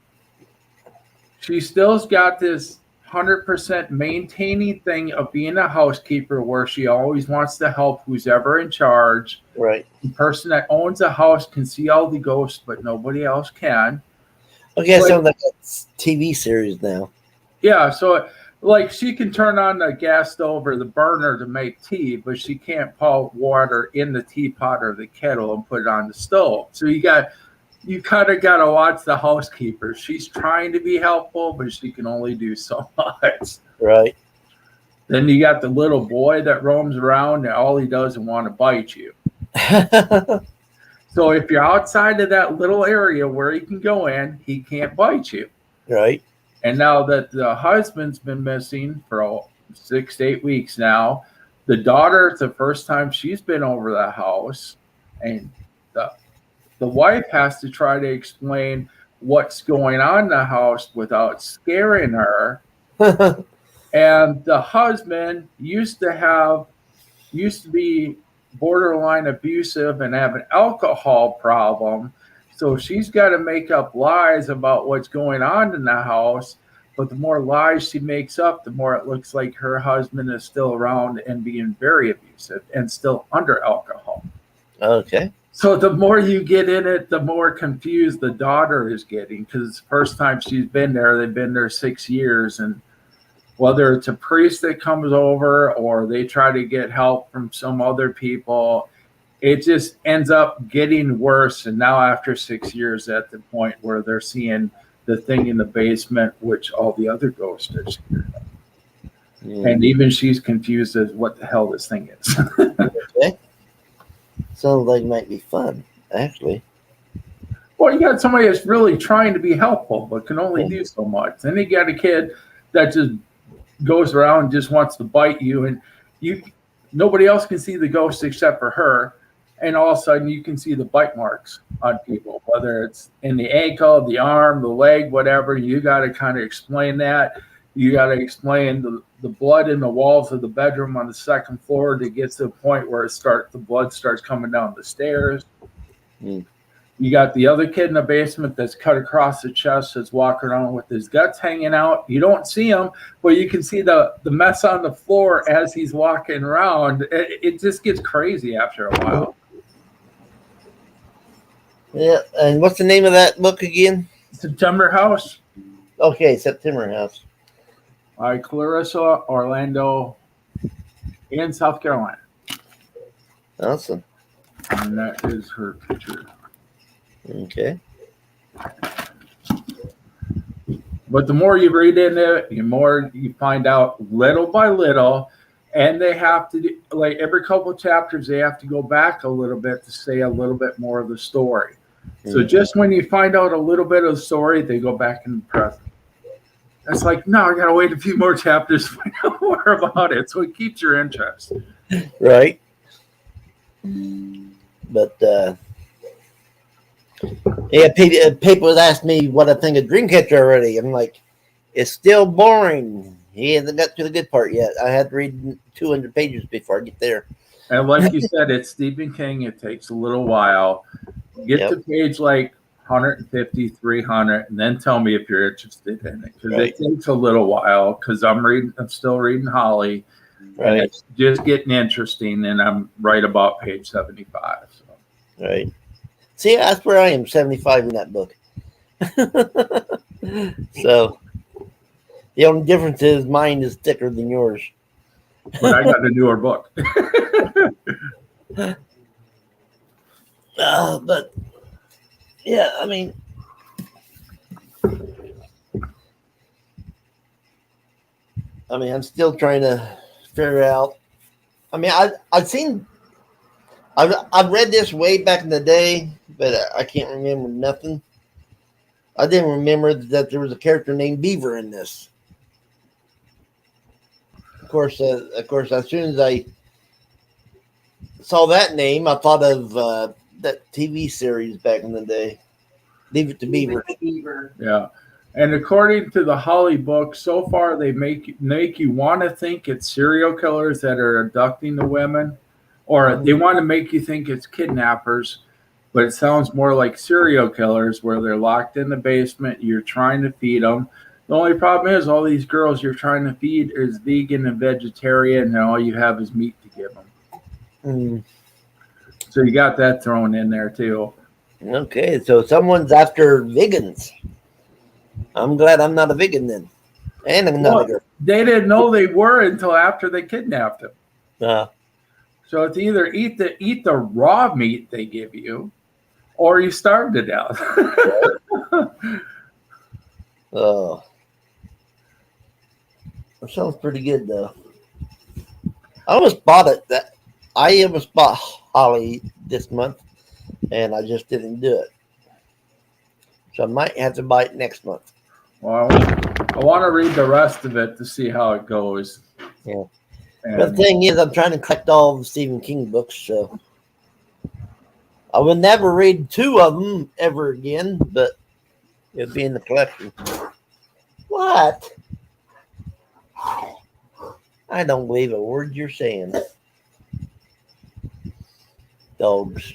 She still's got this 100% maintaining thing of being a housekeeper where she always wants to help who's ever in charge. Right. The person that owns a house can see all the ghosts, but nobody else can. Okay, it sounds like a TV series now. Yeah, so like she can turn on the gas stove or the burner to make tea, but she can't pour water in the teapot or the kettle and put it on the stove. So you kind of got to watch the housekeeper. She's trying to be helpful, but she can only do so much. Right. Then you got the little boy that roams around and all he does is want to bite you. So if you're outside of that little area where he can go in, he can't bite you. Right. And now that the husband's been missing for 6 to 8 weeks now, the daughter, it's the first time she's been over the house, and the wife has to try to explain what's going on in the house without scaring her. And the husband used to be borderline abusive and have an alcohol problem. So she's got to make up lies about what's going on in the house. But the more lies she makes up, the more it looks like her husband is still around and being very abusive and still under alcohol. Okay. So the more you get in it, the more confused the daughter is getting, because it's the first time she's been there. They've been there 6 years, and whether it's a priest that comes over or they try to get help from some other people, it just ends up getting worse. And now after 6 years, at the point where they're seeing the thing in the basement, which all the other ghosts are scared of. And even she's confused as what the hell this thing is. Okay. Sounds like it might be fun, actually. Well, you got somebody that's really trying to be helpful, but can only do so much. Then you got a kid that just goes around and just wants to bite you, and nobody else can see the ghost except for her. And all of a sudden, you can see the bite marks on people, whether it's in the ankle, the arm, the leg, whatever. You got to kind of explain that. You got to explain the blood in the walls of the bedroom on the second floor to get to the point where the blood starts coming down the stairs. You got the other kid in the basement that's cut across the chest, that's walking around with his guts hanging out. You don't see him, but you can see the mess on the floor as he's walking around. It just gets crazy after a while. Yeah, and what's the name of that book again? September House Okay, September House. by Clarissa Orlando in South Carolina. Awesome. And that is her picture. Okay. But the more you read into it, the more you find out little by little. And they have to, like every couple of chapters, they have to go back a little bit to say a little bit more of the story. So just when you find out a little bit of the story, they go back in the present. It's like, no, I got to wait a few more chapters to find out more about it. So it keeps your interest. Right. But, yeah, people would ask me what I think of Dreamcatcher already. I'm like, it's still boring. He hasn't got to the good part yet. I had to read 200 pages before I get there. And like you said, it's Stephen King. It takes a little while. Get to page like 150, 300, and then tell me if you're interested in it. Because it takes a little while. Because I'm still reading Holly. Right. And it's just getting interesting, and I'm right about page 75. So. Right. See, that's where I am, 75 in that book. So, the only difference is mine is thicker than yours. But I got a newer book. But, yeah, I mean, I'm still trying to figure out. I mean, I've read this way back in the day, but I can't remember nothing. I didn't remember that there was a character named Beaver in this. Of course, as soon as I saw that name, I thought of that TV series back in the day, Leave It to Beaver. Yeah. And according to the Holly book, so far they make you want to think it's serial killers that are abducting the women, or they want to make you think it's kidnappers, but it sounds more like serial killers where they're locked in the basement. You're trying to feed them. The only problem is all these girls you're trying to feed is vegan and vegetarian, and all you have is meat to give them. So you got that thrown in there too. Okay, so someone's after vegans. I'm glad I'm not a vegan then. And I'm not a girl. They didn't know they were until after they kidnapped them. So it's either eat the raw meat they give you, or you starve to death. Oh, that sounds pretty good though. I almost bought it. I almost bought Holly this month, and I just didn't do it. So I might have to buy it next month. Well, I want to read the rest of it to see how it goes. Yeah. But the thing is, I'm trying to collect all the Stephen King books, so I will never read 2 of them ever again, but it'll be in the collection. What? I don't believe a word you're saying. Dogs.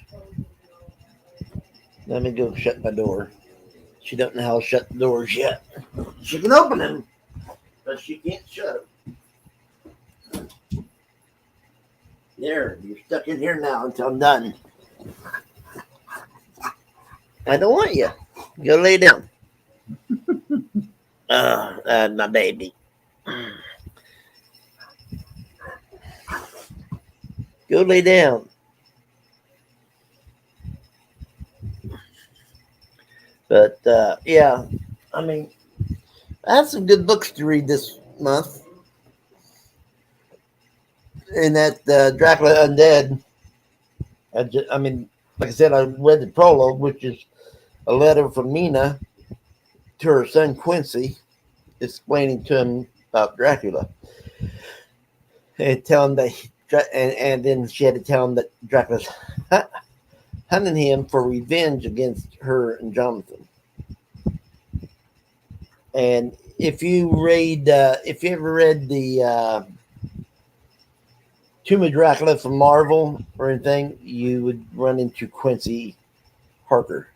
Let me go shut my door. She doesn't know how to shut the doors yet. She can open them, but she can't shut them. There, you're stuck in here now until I'm done. I don't want you. Go lay down. My baby. Go lay down. But, yeah, I mean, I have some good books to read this month. In that Dracula Undead, I mean, like I said, I read the prologue, which is a letter from Mina to her son Quincy, explaining to him about Dracula, and tell him that, and then she had to tell him that Dracula's hunting him for revenge against her and Jonathan. And if you ever read the Tomb of Dracula from Marvel or anything, you would run into Quincy Parker.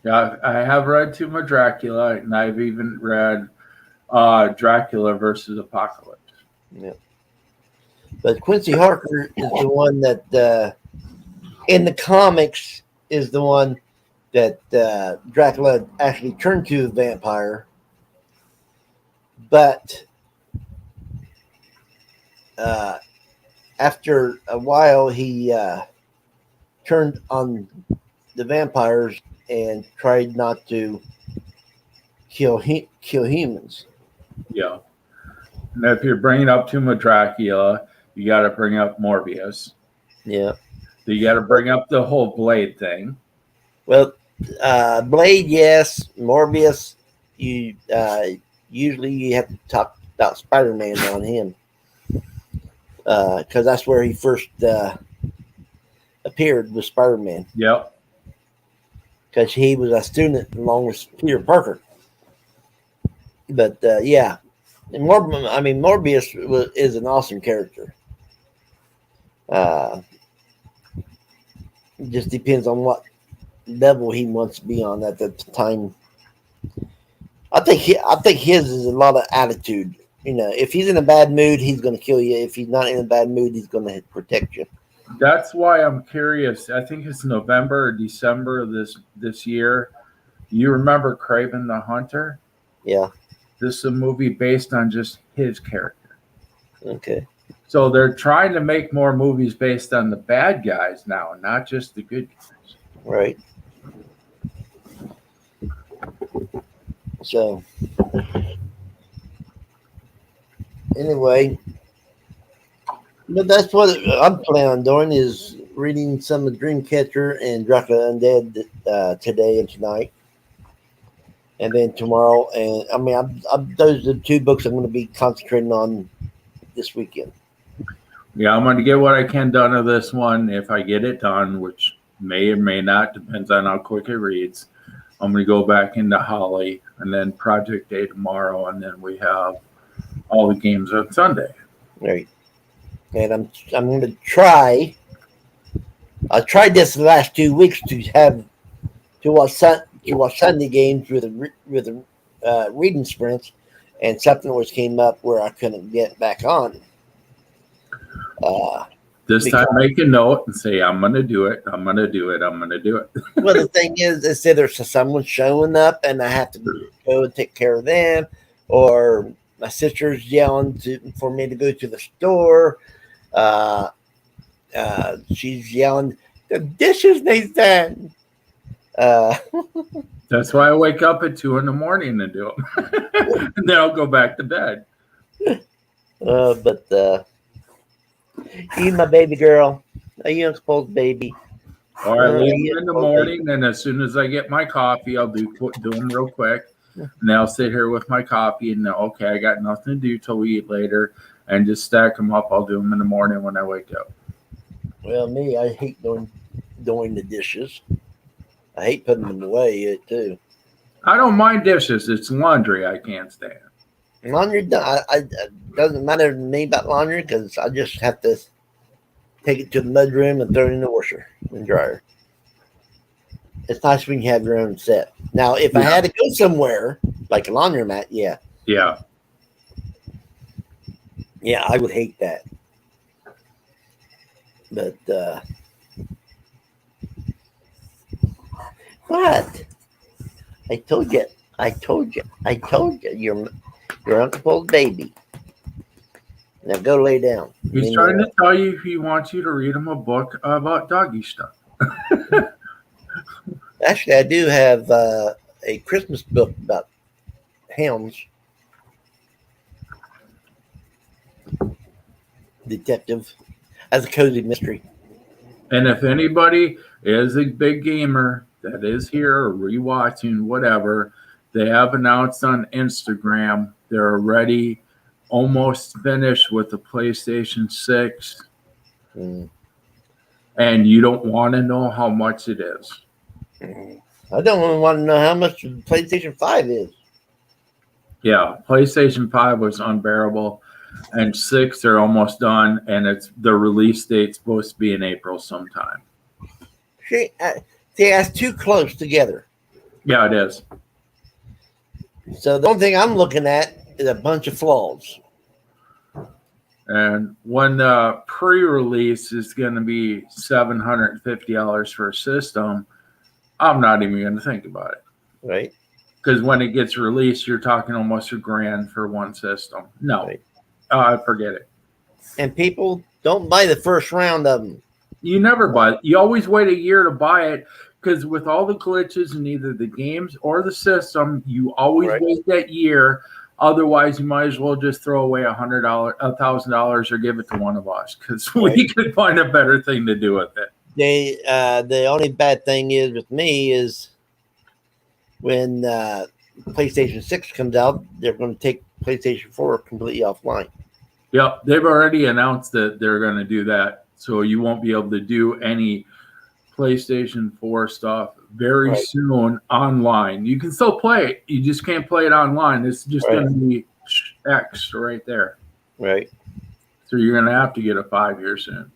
Yeah, I have read Tomb of Dracula, and I've even read Dracula versus Apocalypse. Yeah. But Quincy Harker is the one that, in the comics, is the one that Dracula actually turned to a vampire. But after a while, he turned on the vampires and tried not to kill humans. Yeah. And if you're bringing up Tomb of Dracula, you got to bring up Morbius. Yeah. You got to bring up the whole Blade thing. Well, Blade, yes. Morbius, you usually you have to talk about Spider-Man on him, because that's where he first appeared with Spider-Man. Yep. Because he was a student along with Peter Parker. But yeah, and Morbius is an awesome character. It just depends on what level he wants to be on at the time. I think his is a lot of attitude. You know, if he's in a bad mood, he's going to kill you. If he's not in a bad mood, he's going to protect you. That's why I'm curious. I think it's November or December of this year. You remember Kraven the Hunter? Yeah. This is a movie based on just his character. Okay. So they're trying to make more movies based on the bad guys now, not just the good guys. Right. So anyway, but that's what I'm planning on doing, is reading some of Dreamcatcher and Dracula Undead today and tonight, and then tomorrow. And I mean, those are the two books I'm going to be concentrating on this weekend. Yeah, I'm going to get what I can done of this one. If I get it done, which may or may not, depends on how quick it reads, I'm going to go back into Holly, and then Project Day tomorrow, and then we have all the games on Sunday. Right. And I'm going to try. I tried this the last 2 weeks to watch Sunday games with a reading sprints, and something always came up where I couldn't get back on. This time, make a note and say, I'm going to do it. I'm going to do it. I'm going to do it. Well, the thing is that there's someone showing up and I have to go and take care of them, or my sister's yelling for me to go to the store. She's yelling, the dishes need done. That's why I wake up at 2 a.m. and do them. And then I'll go back to bed. But you, my baby girl, a young spoiled baby. Or I leave them in the morning, and as soon as I get my coffee, I'll do them real quick. And I'll sit here with my coffee and okay, I got nothing to do till we eat later, and just stack them up. I'll do them in the morning when I wake up. Well, me, I hate doing the dishes. I hate putting them away too. I don't mind dishes. It's laundry I can't stand. Laundry, doesn't matter to me about laundry, because I just have to take it to the mud room and throw it in the washer and dryer. It's nice when you have your own set. Now, if I had to go somewhere like a laundromat, yeah, I would hate that. But what? I told you, your Uncle baby. Now go lay down. He's trying to tell you he wants you to read him a book about doggy stuff. Actually, I do have a Christmas book about hounds. Detective, as a cozy mystery. And if anybody is a big gamer that is here or rewatching, whatever, they have announced on Instagram they're already almost finished with the PlayStation 6. And you don't want to know how much it is. I don't even want to know how much the PlayStation 5 is. Yeah, PlayStation 5 was unbearable. And 6, they're almost done. And the release date's supposed to be in April sometime. See, that's too close together. Yeah, it is. So the only thing I'm looking at is a bunch of flaws. And when the pre-release is going to be $750 for a system, I'm not even going to think about it. Right. Because when it gets released, you're talking almost $1,000 for one system. No, Right. forget it. And people don't buy the first round of them. You never buy it. You always wait a year to buy it because with all the glitches in either the games or the system, you always Right. wait that year. Otherwise, you might as well just throw away $100, $1,000, or give it to one of us because we Right. could find a better thing to do with it. The only bad thing is with me is when PlayStation 6 comes out, they're going to take PlayStation 4 completely offline. Yep, they've already announced that they're going to do that, so you won't be able to do any PlayStation 4 stuff very Right. soon online. You can still play it, you just can't play it online. It's just Right. going to be X right there. Right. So you're going to have to get a 5-year soon.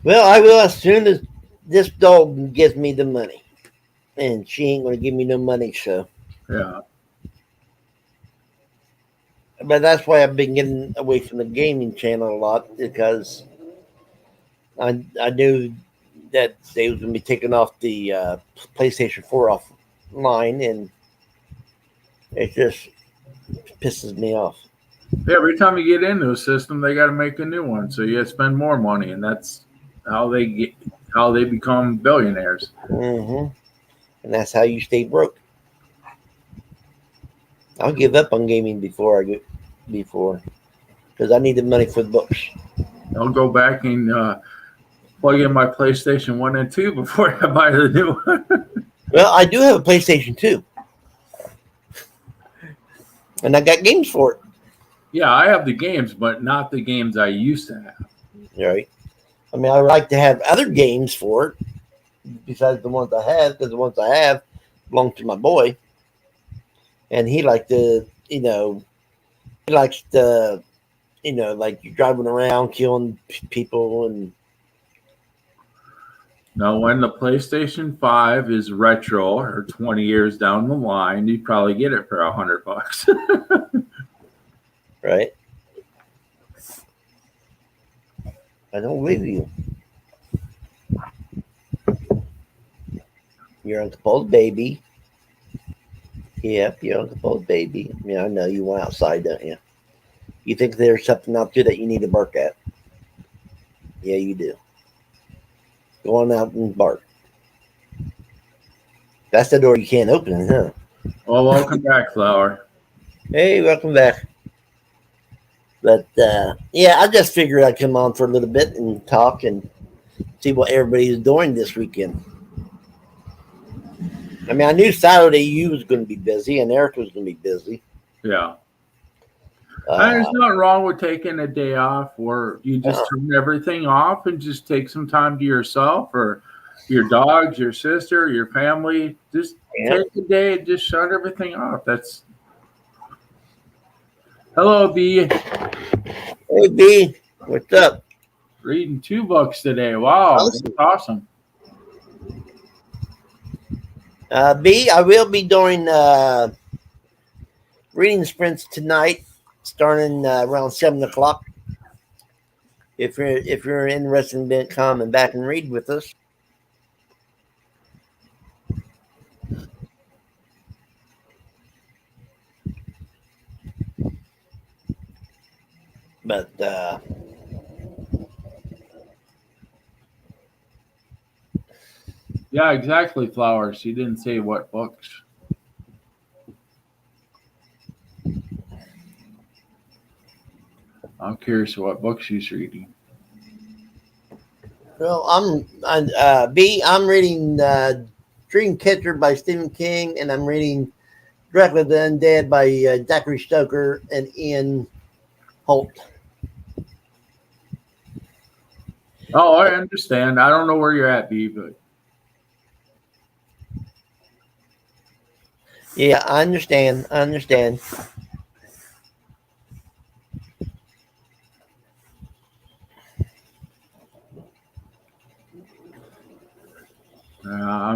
Well, I will as soon as this dog gives me the money. And she ain't going to give me no money, so. Yeah. But that's why I've been getting away from the gaming channel a lot because I knew that they was going to be taking off the PlayStation 4 offline, and it just pisses me off. Every time you get into a system, they got to make a new one, so you got to spend more money, and that's how they become billionaires. Mm-hmm. And that's how you stay broke. I'll give up on gaming before because I need the money for the books. I'll go back and plug in my PlayStation 1 and 2 before I buy the new one. Well, I do have a PlayStation 2. And I got games for it. Yeah, I have the games, but not the games I used to have. Right. I mean, I would like to have other games for it besides the ones I have, because the ones I have belong to my boy. And he likes to, like you're driving around killing people and. Now, when the PlayStation 5 is retro or 20 years down the line, you'd probably get it for $100. Right. I don't believe you. Your Uncle Paul's baby. Yep, your Uncle Paul's baby. Yeah, I know you went outside, don't you? You think there's something out there that you need to bark at? Yeah, you do. Go on out and bark. That's the door you can't open, huh? Well, welcome back, Flower. Hey, welcome back. But I just figured I'd come on for a little bit and talk and see what everybody's doing this weekend. I mean, I knew Saturday you was going to be busy and Eric was going to be busy. Yeah. There's nothing wrong with taking a day off where you just turn everything off and just take some time to yourself or your dogs, your sister, your family. Just take a day and just shut everything off. That's. Hello, B. Hey, B. What's up? Reading 2 books today. Wow. That's awesome. B, I will be doing reading sprints tonight, starting around 7:00. If you're interested in coming back and read with us. But yeah, exactly, Flower. She didn't say what books. I'm curious what books she's reading. Well, I'm reading Dreamcatcher by Stephen King, and I'm reading Dracula the Undead by Zachary Stoker and Ian Holt. Oh, I understand. I don't know where you're at, B, but yeah, I understand.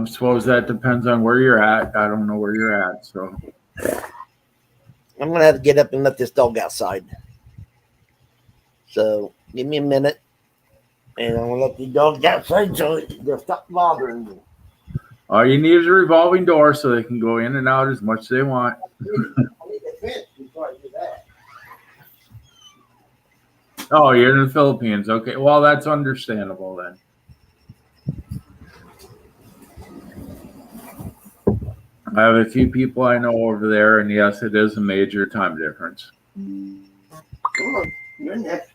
I suppose that depends on where you're at. I don't know where you're at, so I'm going to have to get up and let this dog outside. So give me a minute. And I'm going to let the dog outside so they'll stop bothering me. all you need is a revolving door so they can go in and out as much as they want. I need a fence before I do that. Oh, you're in the Philippines. Okay, well, that's understandable then. I have a few people I know over there, and yes, it is a major time difference. Come on, you're next.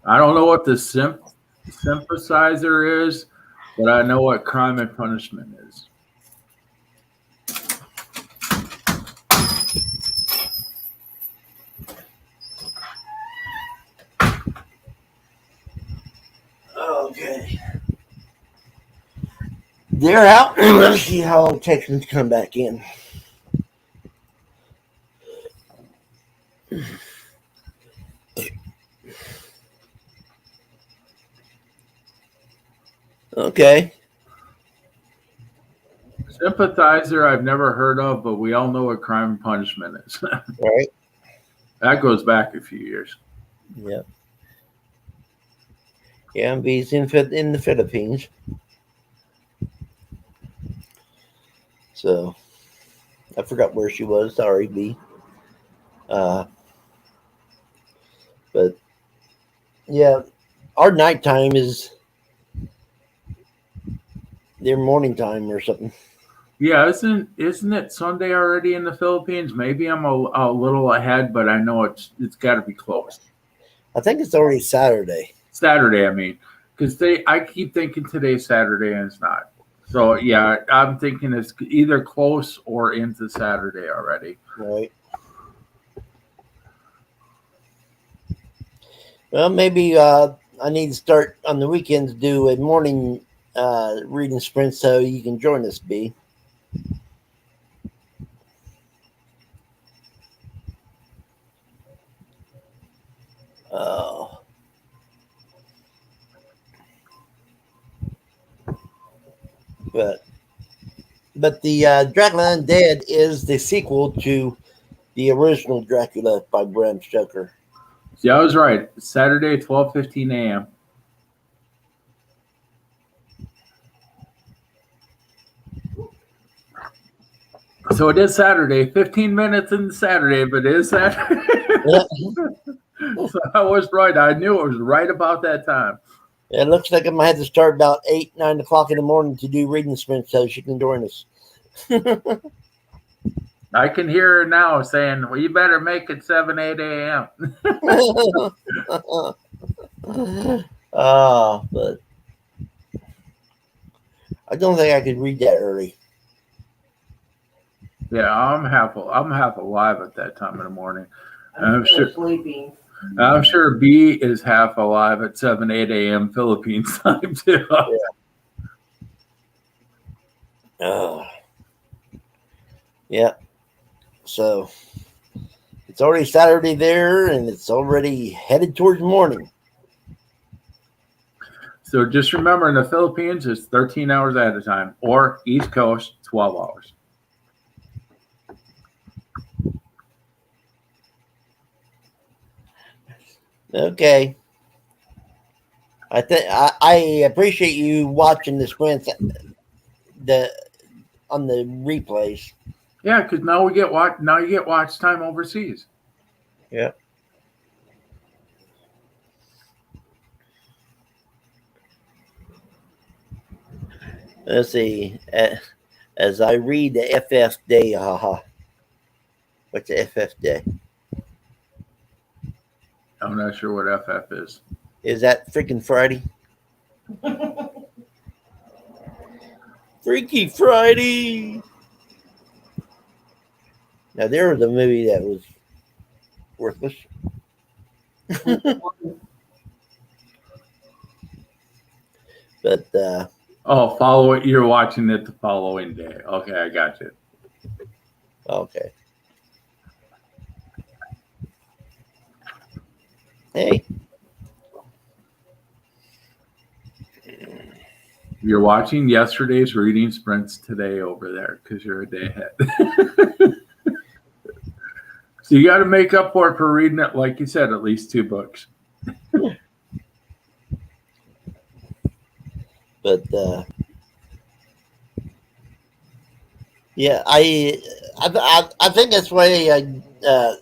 I don't know what the synthesizer is, but I know what crime and punishment is. Okay. They're out. Let's see how long Texans come back in. Okay. Sympathizer I've never heard of, but we all know what crime and punishment is. Right. That goes back a few years. Yeah. Yeah, B's in the Philippines. So I forgot where she was. Sorry, B. But yeah, our nighttime is their morning time or something. Yeah, isn't it Sunday already in the Philippines? Maybe I'm a little ahead, but I know it's got to be close. I think it's already Saturday. Saturday, I mean, because I keep thinking today's Saturday and it's not. So yeah, I'm thinking it's either close or into Saturday already. Right. Well, maybe I need to start on the weekends, do a morning reading sprint so you can join us, B. Oh. But the Dracula Undead is the sequel to the original Dracula by Bram Stoker. Yeah, I was right. Saturday, 12:15 a.m. So it is Saturday. 15 minutes in Saturday, but it is Saturday. So I was right. I knew it was right about that time. It looks like I might have to start about 8, 9 o'clock in the morning to do reading sprint so she can join us. I can hear her now saying, well, you better make it 7, 8 a.m. But I don't think I could read that early. Yeah, I'm half alive at that time in the morning. I'm still sleeping. I'm sure B is half alive at 7, 8 a.m. Philippines time too. Yeah. So it's already Saturday there, and it's already headed towards morning. So just remember, in the Philippines, it's 13 hours at a time, or East Coast, 12 hours. Okay. I appreciate you watching the sprints on the replays. Yeah, because now you get watch time overseas. Yeah. Let's see. As I read the FF day, haha. What's the FF day? I'm not sure what FF is. Is that freaking Friday? Freaky Friday. Now there was a movie that was worthless. But You're watching it the following day. Okay, I got you. Okay. Hey. You're watching yesterday's reading sprints today over there because you're a day ahead. So you got to make up for it for reading it, like you said, at least 2 books. But yeah, I think that's why I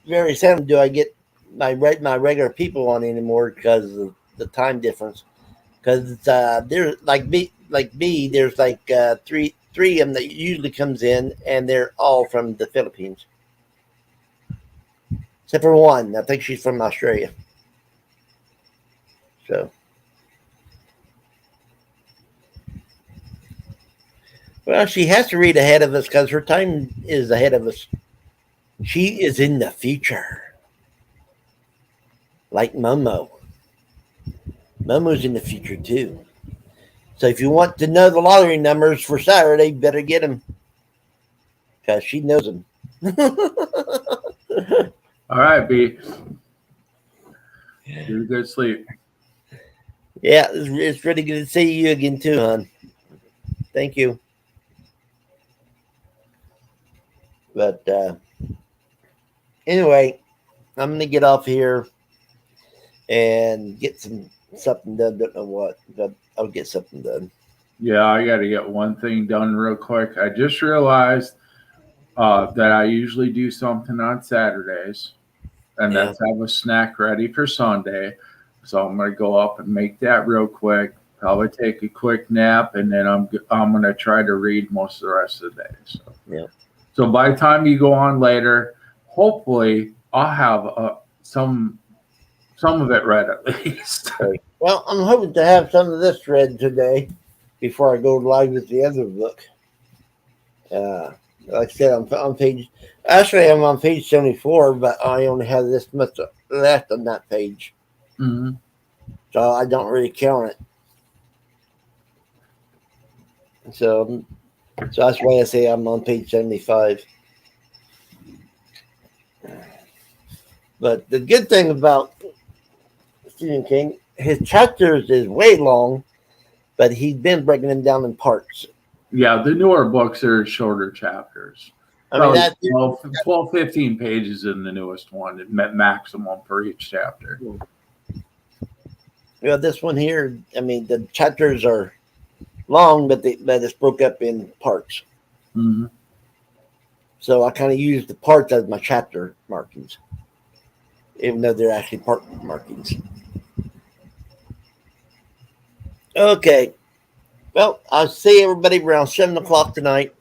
very seldom do I get my regular people on anymore because of the time difference. Because there's like me, there's like three of them that usually comes in, and they're all from the Philippines, except for one. I think she's from Australia. So, well, she has to read ahead of us because her time is ahead of us. She is in the future, like Momo. Momo's in the future too. So if you want to know the lottery numbers for Saturday, better get them because she knows them. All right, B. Get a good sleep. Yeah, it's really good to see you again too, hon. Thank you. But anyway, I'm gonna get off here and get something done. Don't know what, but I'll get something done. Yeah, I got to get one thing done real quick. I just realized that I usually do something on Saturdays, and that's have a snack ready for Sunday. So I'm going to go up and make that real quick. Probably take a quick nap, and then I'm going to try to read most of the rest of the day. So, yeah. So by the time you go on later, hopefully I'll have some of it read at least. Okay. Well, I'm hoping to have some of this read today before I go live with the other book. Like I said, I'm on page. Actually, I'm on page 74, but I only have this much left on that page, so I don't really count it. So that's why I say I'm on page 75. But the good thing about Stephen King, his chapters is way long, but he's been breaking them down in parts. Yeah, the newer books are shorter chapters. I mean, that's 12, 15 pages in the newest one, maximum for each chapter. Yeah, this one here, I mean, the chapters are long, but it's broke up in parts. Mm-hmm. So I kind of use the parts as my chapter markings, even though they're actually part markings. Okay. Well, I'll see everybody around 7 o'clock tonight.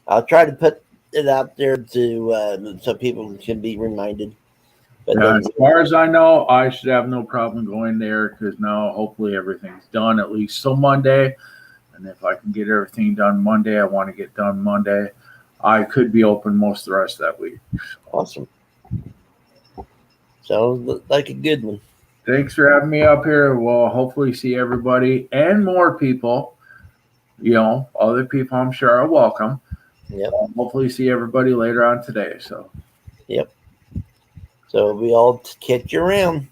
I'll try to put it out there to so people can be reminded. But Yeah, as far as I know, I should have no problem going there because now hopefully everything's done at least till Monday. And if I can get everything done Monday, I want to get done Monday. I could be open most of the rest of that week. Awesome. Sounds like a good one. Thanks for having me up here. We'll hopefully see everybody and more people. You know, other people I'm sure are welcome. Yep. Hopefully see everybody later on today. So. Yep. So we all catch you around.